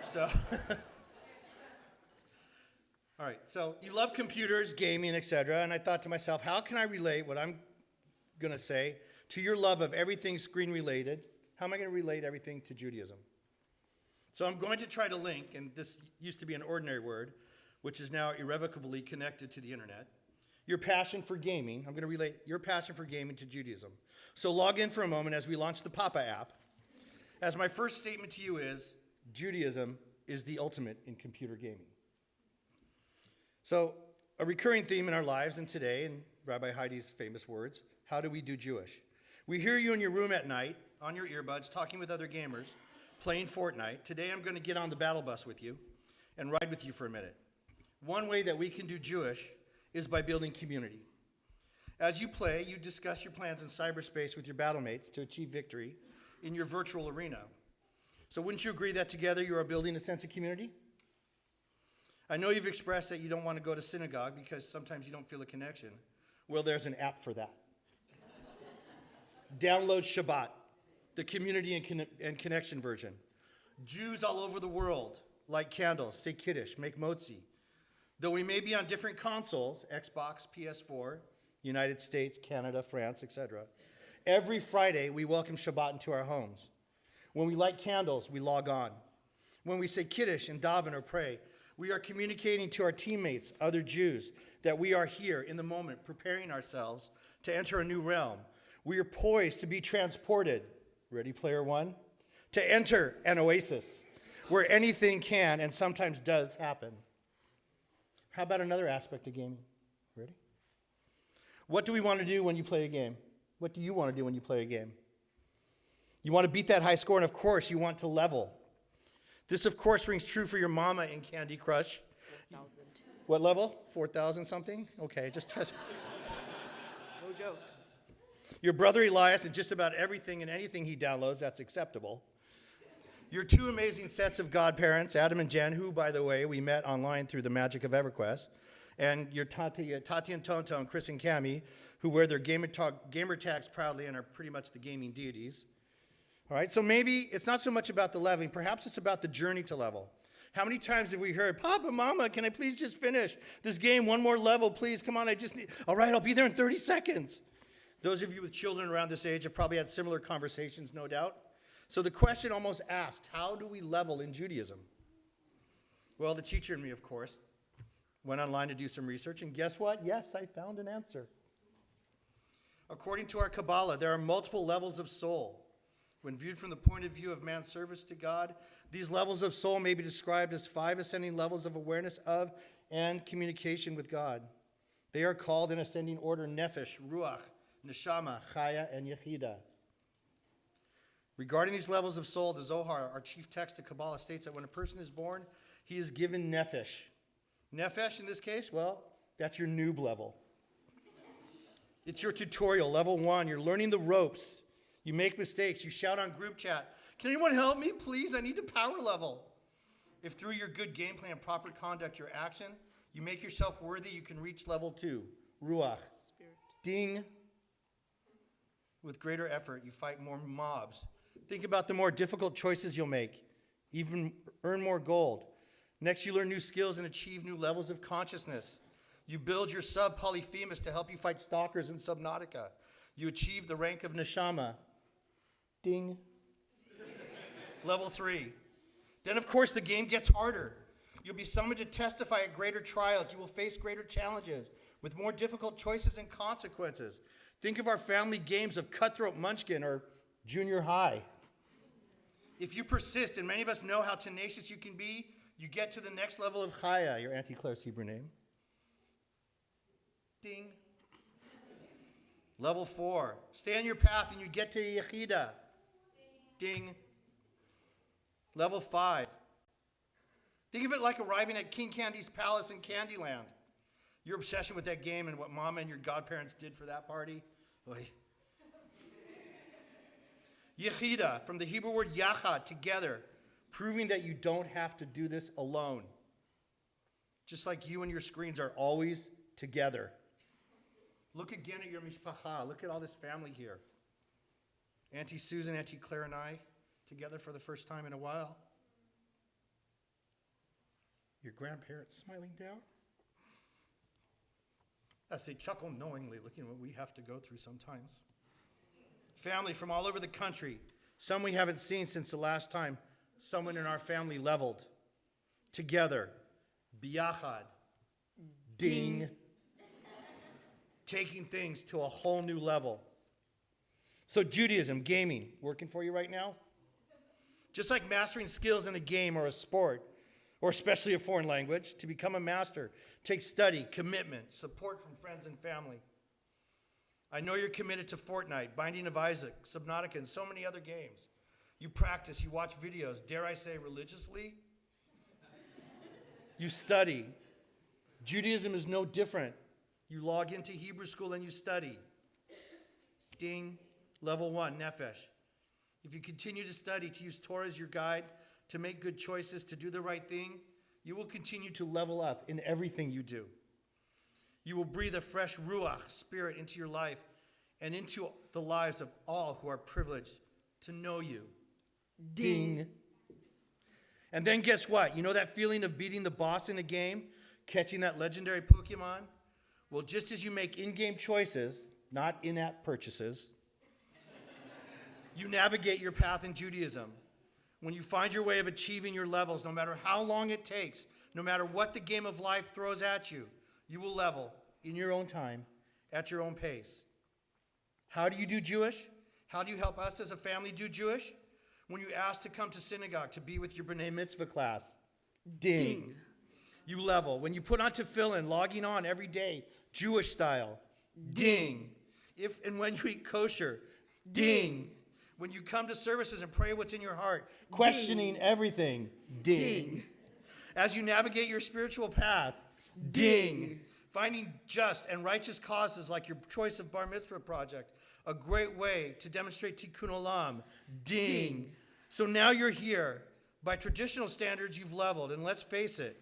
So, all right, so you love computers, gaming, etc., and I thought to myself, how can I relate what I'm going to say to your love of everything screen-related? How am I going to relate everything to Judaism? So I'm going to try to link, and this used to be an ordinary word, which is now irrevocably connected to the internet, your passion for gaming. I'm going to relate your passion for gaming to Judaism. So log in for a moment as we launch the Papa app. As my first statement to you is, Judaism is the ultimate in computer gaming. So a recurring theme in our lives and today, in Rabbi Heidi's famous words, how do we do Jewish? We hear you in your room at night, on your earbuds, talking with other gamers, playing Fortnite. Today I'm going to get on the battle bus with you and ride with you for a minute. One way that we can do Jewish is by building community. As you play, you discuss your plans in cyberspace with your battlemates to achieve victory in your virtual arena. So wouldn't you agree that together you are building a sense of community? I know you've expressed that you don't want to go to synagogue because sometimes you don't feel a connection. Well, there's an app for that. Download Shabbat. the community and connection version. Jews all over the world light candles, say Kiddush, make motzi. Though we may be on different consoles, Xbox, PS4, United States, Canada, France, etc., every Friday we welcome Shabbat into our homes. When we light candles, we log on. When we say Kiddush and daven or pray, we are communicating to our teammates, other Jews, that we are here in the moment, preparing ourselves to enter a new realm. We are poised to be transported, Ready Player One, to enter an oasis where anything can and sometimes does happen. How about another aspect of gaming? Ready? What do we want to do when you play a game? What do you want to do when you play a game? You want to beat that high score, and of course, you want to level. This, of course, rings true for your mama in Candy Crush. 4,000. What level? 4,000 something? Okay, just touch. No joke. Your brother Elias and just about everything and anything he downloads, that's acceptable. Your two amazing sets of godparents, Adam and Jen, who, by the way, we met online through the magic of EverQuest, and your Tati and Tonto and Chris and Cami, who wear their gamer tags proudly and are pretty much the gaming deities. All right, so maybe it's not so much about the leveling, perhaps it's about the journey to level. How many times have we heard, Papa, Mama, can I please just finish this game? One more level, please. Come on, I just need, all right, I'll be there in 30 seconds. Those of you with children around this age have probably had similar conversations, no doubt. So the question almost asked, how do we level in Judaism? Well, the teacher and me, of course, went online to do some research, and guess what? Yes, I found an answer. According to our Kabbalah, there are multiple levels of soul. When viewed from the point of view of man's service to God, these levels of soul may be described as 5 ascending levels of awareness of and communication with God. They are called in ascending order Nefesh, Ruach, Neshama, Chaya, and Yechida. Regarding these levels of soul, the Zohar, our chief text of Kabbalah, states that when a person is born, he is given Nefesh. Nefesh, in this case, well, that's your noob level. It's your tutorial, level 1. You're learning the ropes. You make mistakes. You shout on group chat, can anyone help me, please? I need to power level. If through your good gameplay and proper conduct, your action, you make yourself worthy, you can reach level 2, Ruach. Spirit. Ding. With greater effort, you fight more mobs. Think about the more difficult choices you'll make. Even earn more gold. Next, you learn new skills and achieve new levels of consciousness. You build your sub-Polyphemus to help you fight stalkers in Subnautica. You achieve the rank of Neshama. Ding. Level 3. Then, of course, the game gets harder. You'll be summoned to testify at greater trials. You will face greater challenges with more difficult choices and consequences. Think of our family games of Cutthroat Munchkin or Junior High. If you persist, and many of us know how tenacious you can be, you get to the next level of Chaya, your Auntie Claire's Hebrew name. Ding. Level 4. Stay on your path and you get to Yechida. Ding. Level 5. Think of it like arriving at King Candy's palace in Candyland. Your obsession with that game and what Mama and your godparents did for that party. Oy. Yechida, from the Hebrew word yachad, together, proving that you don't have to do this alone. Just like you and your screens are always together. Look again at your mishpacha. Look at all this family here. Auntie Susan, Auntie Claire, and I together for the first time in a while. Your grandparents smiling down. As they chuckle knowingly, looking at what we have to go through sometimes. Family from all over the country. Some we haven't seen since the last time someone in our family leveled. Together. Biyachad. Ding. Taking things to a whole new level. So Judaism, gaming, working for you right now? Just like mastering skills in a game or a sport, or especially a foreign language, to become a master takes study, commitment, support from friends and family. I know you're committed to Fortnite, Binding of Isaac, Subnautica, and so many other games. You practice, you watch videos, dare I say religiously? You study. Judaism is no different. You log into Hebrew school and you study. Ding. Level 1, Nefesh. If you continue to study, to use Torah as your guide, to make good choices, to do the right thing, you will continue to level up in everything you do. You will breathe a fresh Ruach, spirit, into your life and into the lives of all who are privileged to know you. Ding. And then guess what? You know that feeling of beating the boss in a game, catching that legendary Pokemon? Well, just as you make in-game choices, not in-app purchases, you navigate your path in Judaism. When you find your way of achieving your levels, no matter how long it takes, no matter what the game of life throws at you, you will level in your own time, at your own pace. How do you do Jewish? How do you help us as a family do Jewish? When you ask to come to synagogue to be with your B'nai Mitzvah class. Ding. You level. When you put on tefillin, logging on every day, Jewish style. Ding. If and when you eat kosher. Ding. When you come to services and pray what's in your heart, questioning everything. Ding. As you navigate your spiritual path. Ding. Finding just and righteous causes like your choice of Bar Mitzvah project, a great way to demonstrate Tikkun Olam. Ding. So now you're here. By traditional standards, you've leveled, and let's face it,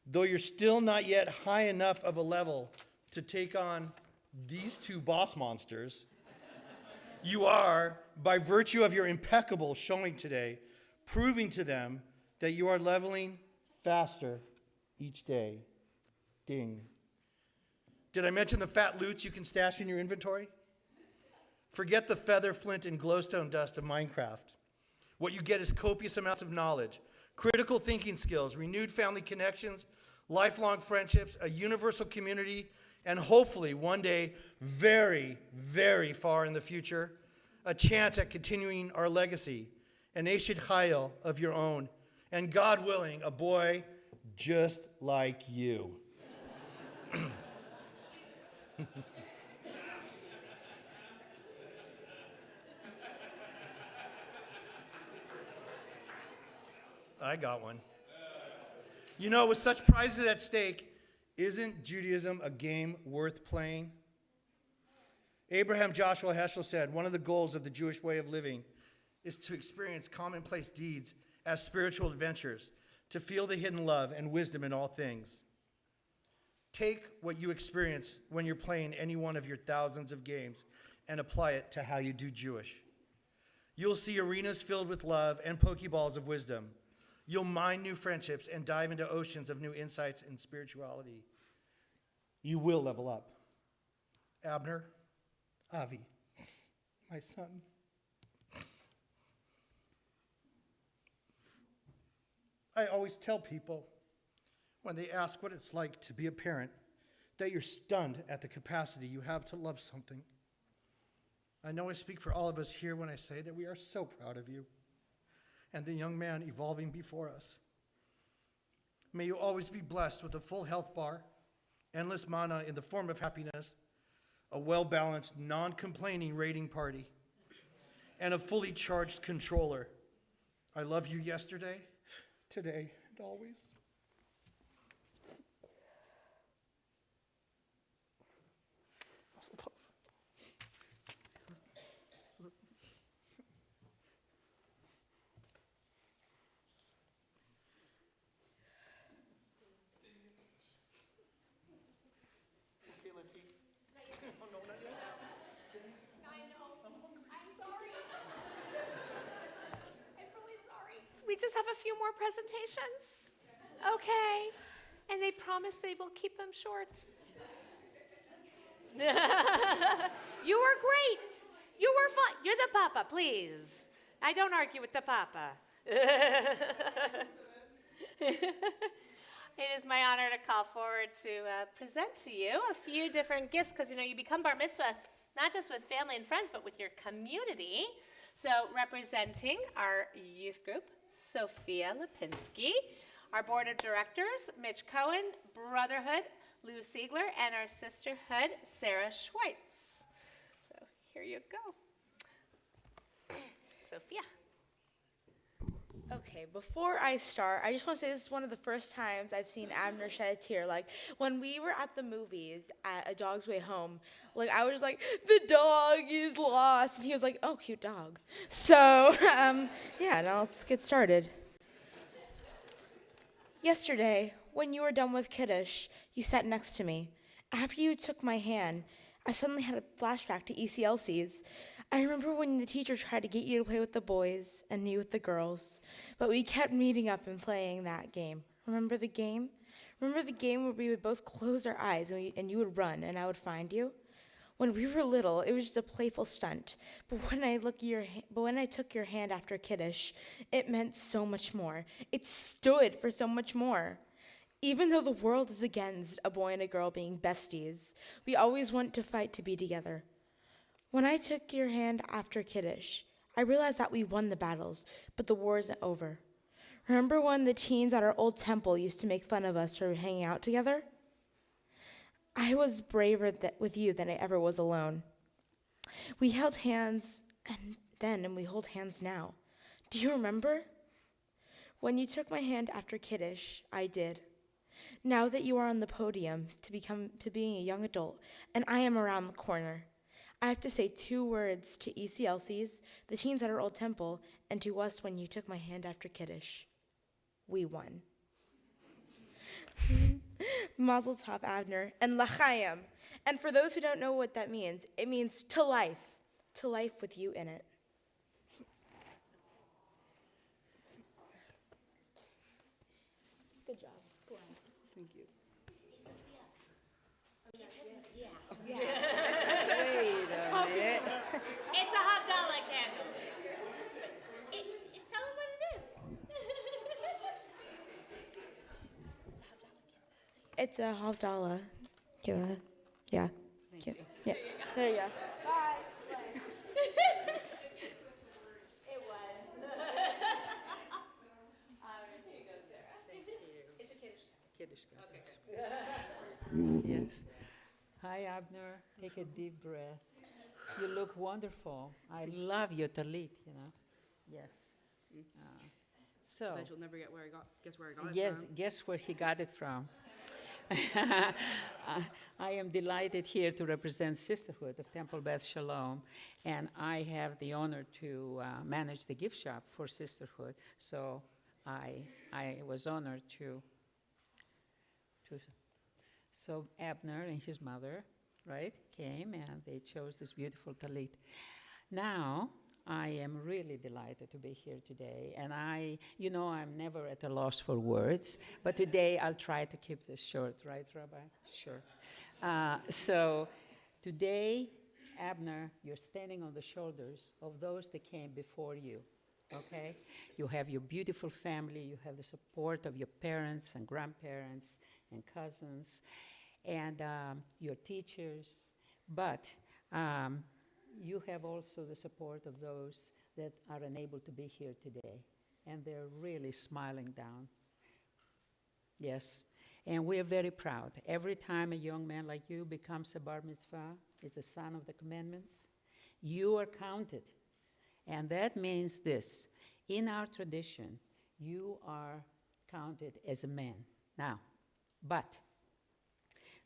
though you're still not yet high enough of a level to take on these two boss monsters, you are, by virtue of your impeccable showing today, proving to them that you are leveling faster each day. Ding. Did I mention the fat loots you can stash in your inventory? Forget the feather, flint, and glowstone dust of Minecraft. What you get is copious amounts of knowledge, critical thinking skills, renewed family connections, lifelong friendships, a universal community, and hopefully one day, very, very far in the future, a chance at continuing our legacy, an Eshet Chayil of your own, and God willing, a boy just like you. I got one. You know, with such prizes at stake, isn't Judaism a game worth playing? Abraham Joshua Heschel said, one of the goals of the Jewish way of living is to experience commonplace deeds as spiritual adventures, to feel the hidden love and wisdom in all things. Take what you experience when you're playing any one of your thousands of games and apply it to how you do Jewish. You'll see arenas filled with love and pokeballs of wisdom. You'll mine new friendships and dive into oceans of new insights and spirituality. You will level up. Abner, Avi, my son. I always tell people when they ask what it's like to be a parent that you're stunned at the capacity you have to love something. I know I speak for all of us here when I say that we are so proud of you and the young man evolving before us. May you always be blessed with a full health bar, endless mana in the form of happiness, a well-balanced, non-complaining raiding party, and a fully charged controller. I love you yesterday, today, and always. We just have a few more presentations. Okay. And they promise they will keep them short. You were great. You were fun. You're the papa, please. I don't argue with the papa. It is my honor to call forward to present to you a few different gifts, because you become bar mitzvah not just with family and friends, but with your community. So representing our youth group, Sophia Lipinski, our board of directors, Mitch Cohen, Brotherhood, Lou Siegler, and our sisterhood, Sarah Schweitz. So here you go. Sophia. Okay, before I start, I just want to say this is one of the first times I've seen Abner shed a tear. Like, when we were at the movies at A Dog's Way Home, like, I was just like, the dog is lost. And he was like, oh, cute dog. So, yeah, now let's get started. Yesterday, when you were done with Kiddush, you sat next to me. After you took my hand, I suddenly had a flashback to ECLCs. I remember when the teacher tried to get you to play with the boys and me with the girls, but we kept meeting up and playing that game. Remember the game? Remember the game where we would both close our eyes and you would run and I would find you? When we were little, it was just a playful stunt. But when I took your hand after Kiddush, it meant so much more. It stood for so much more. Even though the world is against a boy and a girl being besties, we always want to fight to be together. When I took your hand after Kiddush, I realized that we won the battles, but the war isn't over. Remember when the teens at our old temple used to make fun of us for hanging out together? I was braver with you than I ever was alone. We held hands and we hold hands now. Do you remember? When you took my hand after Kiddush, I did. Now that you are on the podium to being a young adult, and I am around the corner, I have to say 2 words to ECLCs, the teens at our old temple, and to us when you took my hand after Kiddush. We won. Mazel tov, Abner, and l'chaim. And for those who don't know what that means, it means to life with you in it. Good job. Thank you. Yeah. Wait a minute. It's a Havdalah candle. Tell them what it is. It's a Havdalah. Yeah. Thank you. Yeah. There you go. Bye. It was. All right, here you go, Sarah. Thank you. It's a Kiddush. Okay. Yes. Hi, Abner. Take a deep breath. You look wonderful. I love your talit, you know. Yes. So. Bet you'll never guess where I got it Yes, from. guess where he got it from. I am delighted here to represent Sisterhood of Temple Beth Sholom, and I have the honor to manage the gift shop for Sisterhood. So I was honored to. So Abner and his mother, right, came and they chose this beautiful talit. Now, I am really delighted to be here today, and I'm never at a loss for words, but today I'll try to keep this short, right, Rabbi? Sure. So today, Abner, you're standing on the shoulders of those that came before you, okay? You have your beautiful family, you have the support of your parents and grandparents and cousins, and your teachers, but you have also the support of those that are unable to be here today, and they're really smiling down. Yes, and we're very proud. Every time a young man like you becomes a bar mitzvah, is a son of the commandments, you are counted. And that means this: in our tradition, you are counted as a man. Now, but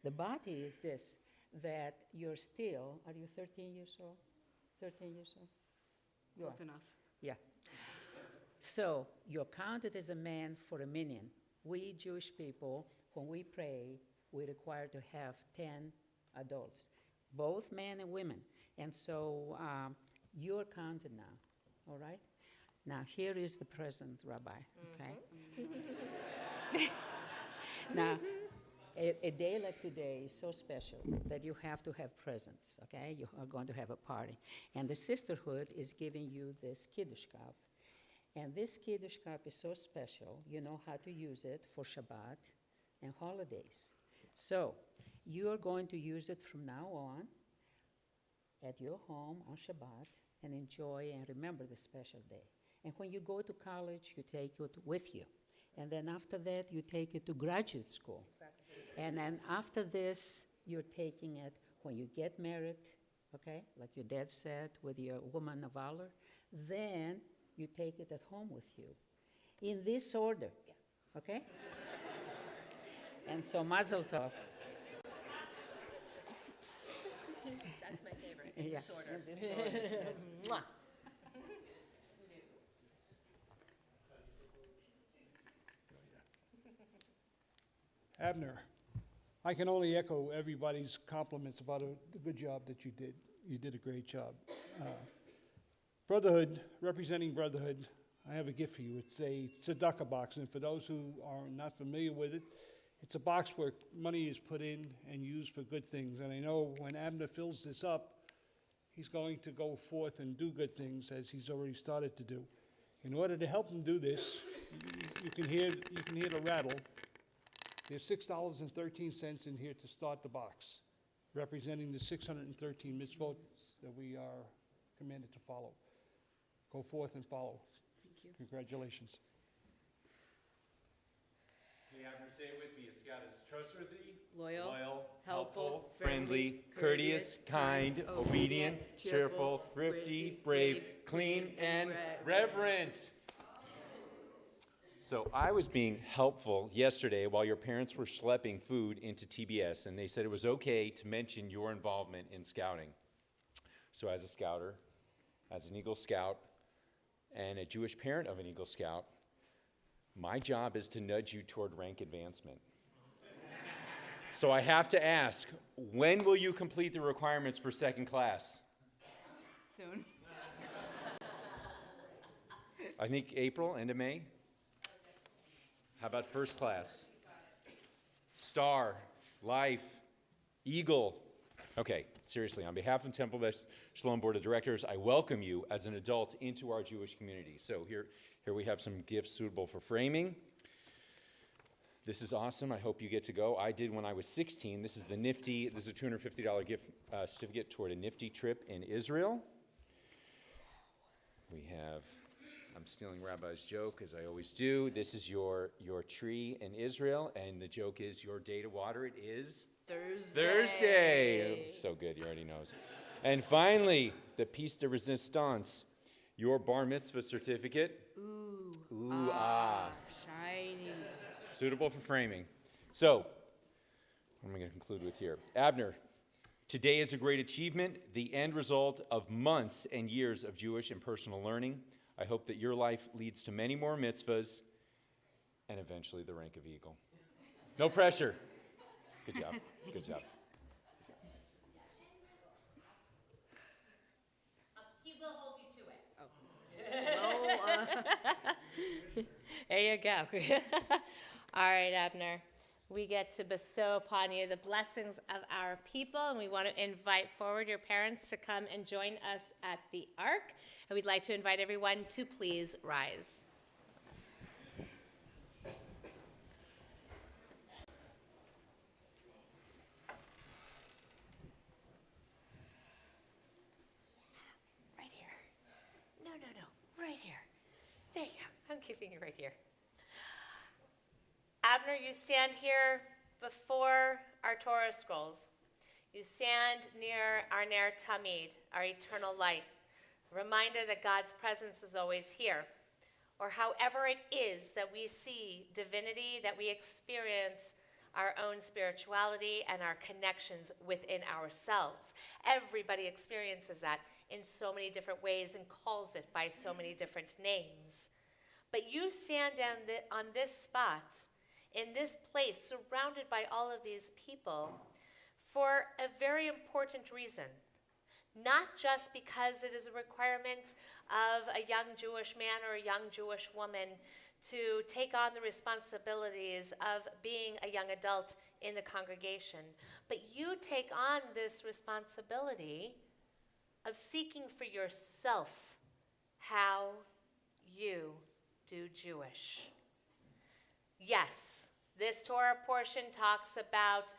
the body is this, that you're still, are you 13 years old? 13 years old? Close enough. Yeah. So you're counted as a man for a minyan. We Jewish people, when we pray, we require to have 10 adults, both men and women. And so you're counted now, all right? Now here is the present, Rabbi, okay? Now, a day like today is so special that you have to have presents, okay? You are going to have a party. And the Sisterhood is giving you this Kiddush cup. And this Kiddush cup is so special, you know how to use it for Shabbat and holidays. So you are going to use it from now on at your home on Shabbat and enjoy and remember the special day. And when you go to college, you take it with you. And then after that, you take it to graduate school. Exactly. And then after this, you're taking it when you get married, okay, like your dad said, with your woman of valor. Then you take it at home with you. In this order, okay? And so mazel tov. That's my favorite. Yeah, This order. in this order. Mwah. Abner, I can only echo everybody's compliments about the good job that you did. you did a great job. Brotherhood, representing brotherhood, I have a gift for you. It's a tzedakah box, and for those who are not familiar with it, it's a box where money is put in and used for good things. And I know when Abner fills this up, he's going to go forth and do good things as he's already started to do. In order to help him do this, you can hear the rattle. There's $6.13 in here to start the box, representing the 613 mitzvot that we are commanded to follow. Go forth and follow. Thank you. Congratulations. Hey, Abner, say it with me. A scout is trustworthy, Loyal, helpful, friendly, courteous, kind, obedient, cheerful, thrifty, brave, clean, and reverent. So I was being helpful yesterday while your parents were schlepping food into TBS, and they said it was okay to mention your involvement in scouting. So as a scouter, as an Eagle Scout, and a Jewish parent of an Eagle Scout, my job is to nudge you toward rank advancement. So I have to ask, when will you complete the requirements for second class? Soon. I think April, end of May. How about first class? Star, Life, Eagle. Okay, seriously, on behalf of Temple Beth Sholom Board of Directors, I welcome you as an adult into our Jewish community. So here we have some gifts suitable for framing. This is awesome. I hope you get to go. I did when I was 16. This is a $250 gift certificate toward a nifty trip in Israel. We have, I'm stealing Rabbi's joke, as I always do. This is your tree in Israel, and the joke is your day to water it is? Thursday. So good, he already knows. And finally, the piece de resistance, your bar mitzvah certificate. Ooh, shiny. Suitable for framing. So, what am I going to conclude with here? Abner, today is a great achievement, the end result of months and years of Jewish and personal learning. I hope that your life leads to many more mitzvahs and eventually the rank of eagle. No pressure. Good job. Good job. He will hold you to it. There you go. All right, Abner. We get to bestow upon you the blessings of our people, and we want to invite forward your parents to come and join us at the Ark. And we'd like to invite everyone to please rise. Right here. No. Right here. There you go. I'm keeping you right here. Abner, you stand here before our Torah scrolls. You stand near our Ner Tamid, our eternal light, a reminder that God's presence is always here. Or however it is that we see divinity, that we experience our own spirituality and our connections within ourselves. Everybody experiences that in so many different ways and calls it by so many different names. But you stand on this spot, in this place, surrounded by all of these people, for a very important reason. Not just because it is a requirement of a young Jewish man or a young Jewish woman to take on the responsibilities of being a young adult in the congregation, but you take on this responsibility of seeking for yourself how you do Jewish. Yes, this Torah portion talks about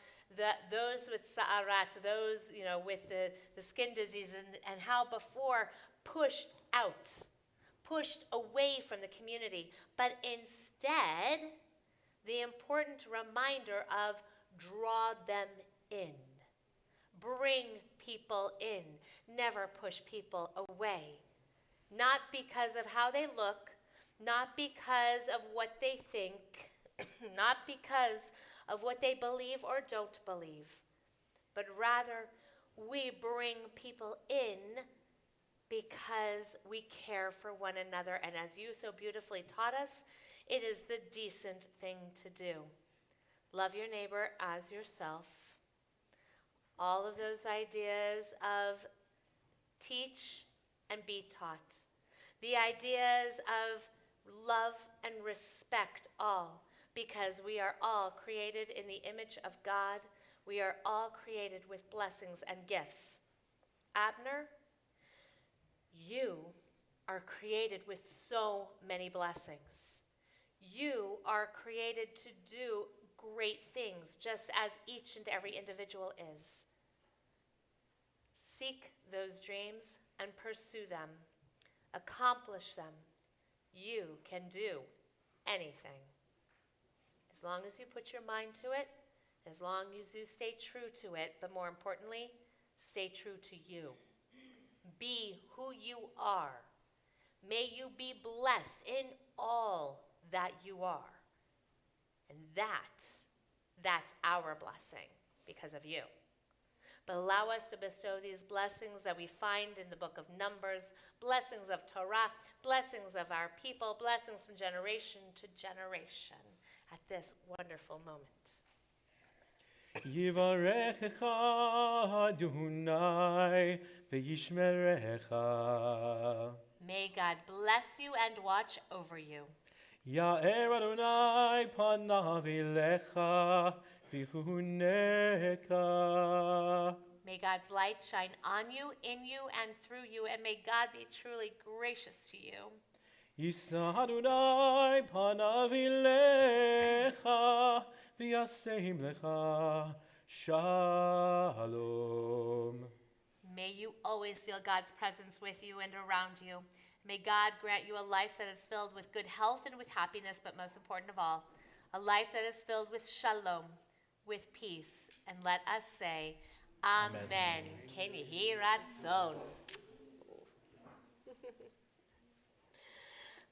those with sa'arat, those with the skin disease, and how before pushed out, pushed away from the community, but instead the important reminder of draw them in, bring people in, never push people away, not because of how they look, not because of what they think, not because of what they believe or don't believe, but rather we bring people in because we care for one another. And as you so beautifully taught us, it is the decent thing to do. Love your neighbor as yourself. All of those ideas of teach and be taught. The ideas of love and respect all, because we are all created in the image of God. We are all created with blessings and gifts. Abner, you are created with so many blessings. You are created to do great things, just as each and every individual is. Seek those dreams and pursue them. Accomplish them. You can do anything. As long as you put your mind to it, as long as you stay true to it, but more importantly, stay true to you. Be who you are. May you be blessed in all that you are. And that's our blessing because of you. But allow us to bestow these blessings that we find in the book of Numbers, blessings of Torah, blessings of our people, blessings from generation to generation at this wonderful moment. Yivarechecha Adonai v'yishmerecha. May God bless you and watch over you. Ya'er Adonai panav elecha v'chuneka. May God's light shine on you, in you, and through you, and may God be truly gracious to you. Yisa Adonai panav elecha v'yaseim lecha shalom. May you always feel God's presence with you and around you. May God grant you a life that is filled with good health and with happiness, but most important of all, a life that is filled with shalom, with peace. And let us say, Amen. Ken yehi ratzon.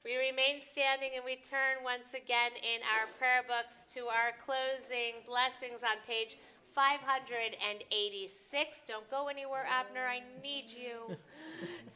We remain standing and we turn once again in our prayer books to our closing blessings on page 586. Don't go anywhere, Abner. I need you.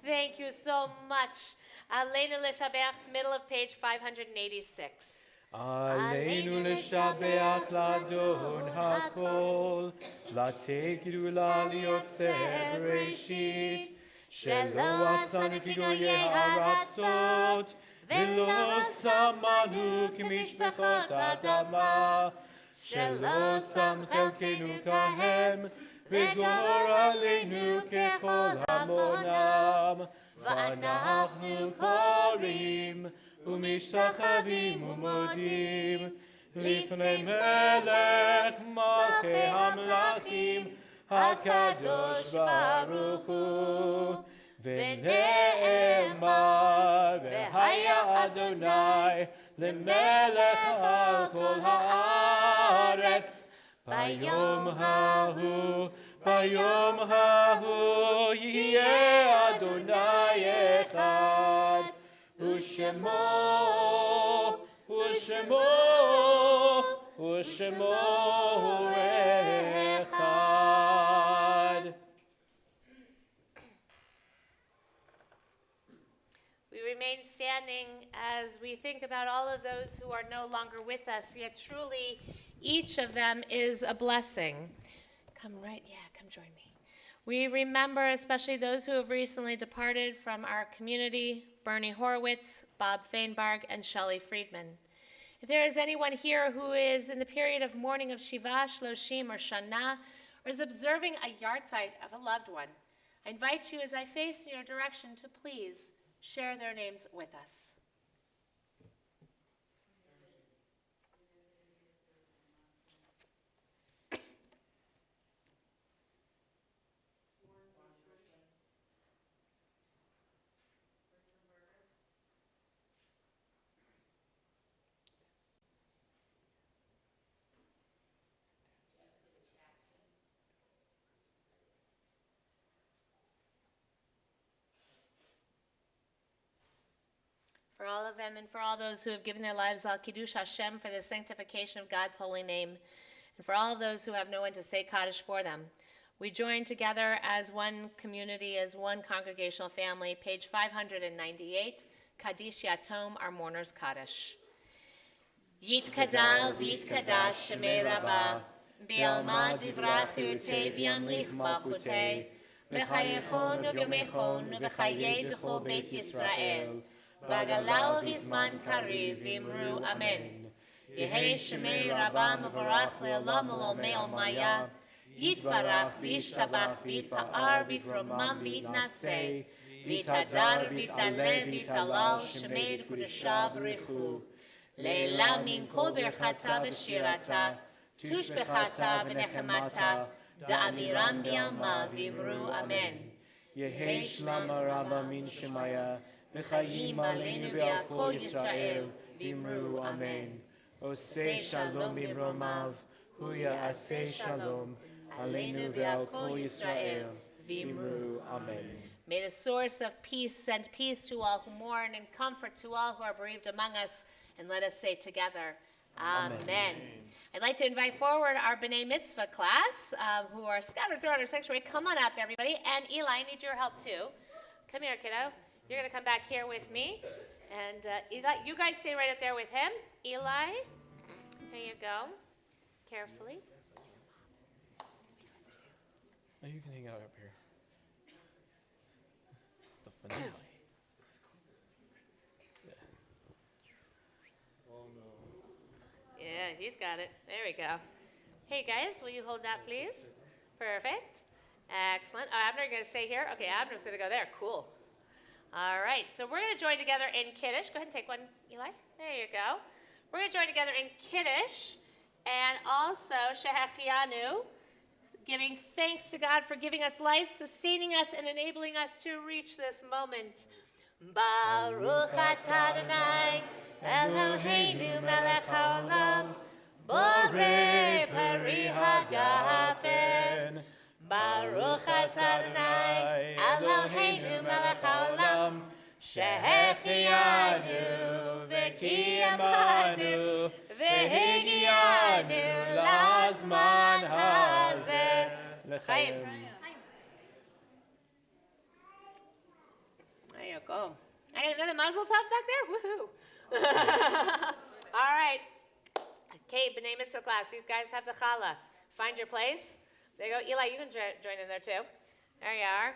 Thank you so much. Aleinu l'shabeach, middle of page 586. Aleinu l'shabeach l'Adon hakol, לתת גדולה ליוצר בראשית, שלא עשנו כגויי הארצות, ולא שמנו כמשפחות האדמה, שלא שם חלקנו כהם, וגורלנו ככל המונם, ואנחנו קוראים ומשתחווים ומודים לפני מלך מלכי המלכים הקדוש ברוך הוא, ונאמר והיה אדוני למלך על כל הארץ ביום ההוא יהיה אדוני אחד ושמו אחד. We remain standing as we think about all of those who are no longer with us, yet truly each of them is a blessing. Come join me. We remember especially those who have recently departed from our community, Bernie Horowitz, Bob Feinberg, and Shelley Friedman. If there is anyone here who is in the period of mourning of Shiva, Shloshim, or Shana, or is observing a yahrzeit of a loved one, I invite you as I face in your direction to please share their names with us. For all of them and for all those who have given their lives al Kiddush Hashem for the sanctification of God's holy name, and for all of those who have no one to say Kaddish for them, we join together as one community, as one congregational family, page 598, Kaddish Yatom, our mourners Kaddish. Yitkadal v'yitkadash shemei rabbah, be'alma divrach yurtei v'yamlich malchutei, בחייכון ובימיכון ובחיי דכל בית ישראל, בגלה ובזמן קריב, אמרו אמן. יהי שמי רבה מבורך לעולם ולעולמי עולמיה, יתברך וישתבח ויתפאר ויתרומם ויתנשא, ויתהדר ויתעלה ויתהלל שמי קודשה ברכו. לעילה מן כל ברכתה ושירתה, תושבחתה ונחמתה, דאמירם ביעלמה ואמרו אמן. יהי שלמה רבה מן שמיה, וחיים עלינו ועל כל ישראל, ואמרו אמן. עושה שלום במרומיו, הוא יעשה שלום, עלינו ועל כל ישראל, ואמרו אמן. May the source of peace send peace to all who mourn and comfort to all who are bereaved among us. And let us say together, Amen. I'd like to invite forward our B'nai Mitzvah class, who are scattered throughout our sanctuary. Come on up, everybody. And Eli, I need your help too. Come here, kiddo. You're going to come back here with me. And Eli, you guys stay right up there with him. Eli, here you go. Carefully. Oh, you can hang out up here. It's the finale. Yeah, he's got it. There we go. Hey, guys, will you hold that, please? Perfect. Excellent. Oh, Abner, you're going to stay here? Okay, Abner's going to go there. Cool. All right, so we're going to join together in Kiddush. Go ahead and take one, Eli. There you go. We're going to join together in Kiddush and also Shehechianu, giving thanks to God for giving us life, sustaining us, and enabling us to reach this moment. Baruch atah Adonai, Eloheinu melech haolam, borei peri hagafen. Baruch atah Adonai, Eloheinu melech haolam, shehechianu v'kiyamanu v'higianu lazman hazeh l'chaim. There you go. I got another mazel tov back there? Woohoo. All right. Okay, B'nai Mitzvah class, you guys have the challah. Find your place. There you go. Eli, you can join in there too. There you are.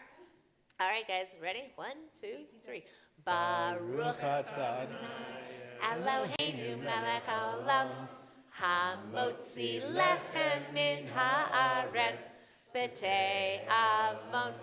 All right, guys, ready? 1, 2, 3. Baruch atah Eloheinu melech haolam, hamotzi lechem min haaretz, b'tei avon.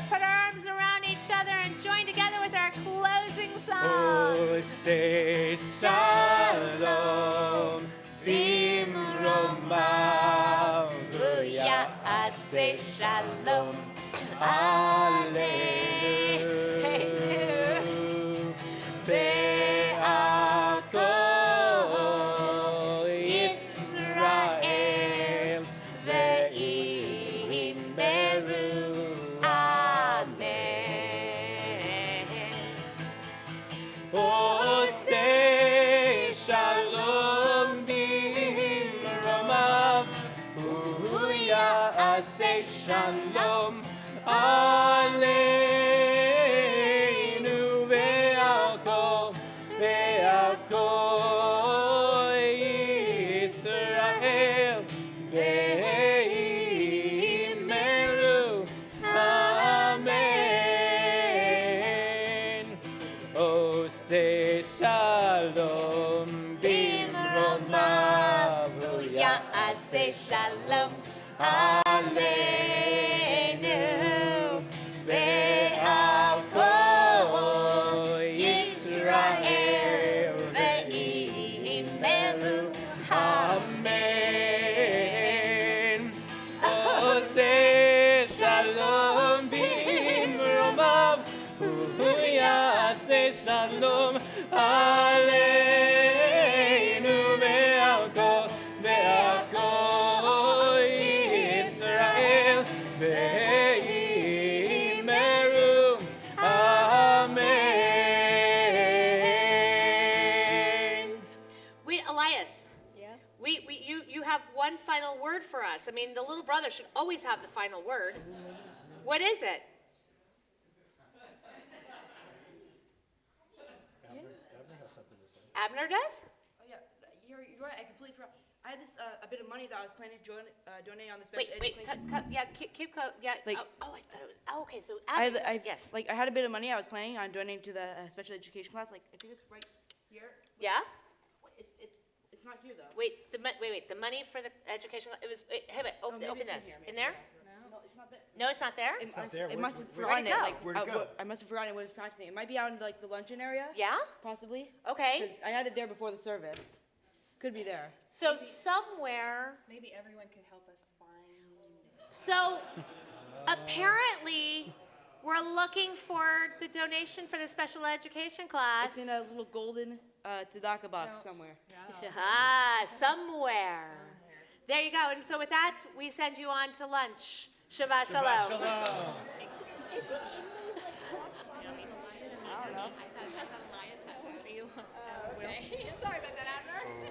Put our arms around each other and join together with our closing song. Say shalom, bimromav, Ya'aseh shalom, aleinu, be'al kol Yisrael, ve'imeru. Say shalom bimromav, say shalom aleinu ve'al kol Yisrael ve'imeru. Amen. Oh, say shalom bimromav, Ya'aseh shalom aleinu ve'al kol Yisrael ve'imeru. Amen. Oh, say shalom bimromav, ya'aseh shalom aleinu ve'al kol Yisrael ve'imeru. Amen. Elias. Yeah? You have one final word for us. us. I mean, the little brother should always have the final word. What is it? Abner has something to say. Abner does? Oh, yeah, you're right. I completely forgot. I had this a bit of money that I was planning to donate on the Wait, special wait, education. yeah, keep, yeah. Like- I thought it was, okay, so I, Abner, I, yes. Like, I had a bit of money I was planning on donating to the special education class. Like, I think it's right here. Yeah? It's not here, though. Wait, the money for the education, it was, hey, wait, open maybe it's this. in In here, there? No, it's not there. No, it's not there? It's not there. It must have Where'd forgotten it it. go? Like, Where'd it go? I must have forgotten it when I was practicing. It might be out in like the luncheon area. Yeah? Possibly. Okay. Because I had it there before the service. Could be there. So somewhere, Maybe everyone could help us find it. so apparently, we're looking for the donation for the special education class. It's in a little golden tzedakah box somewhere. Ah, somewhere. There you go. And so with that, we send you on to lunch. Shabbat shalom. Shalom. Is it in those?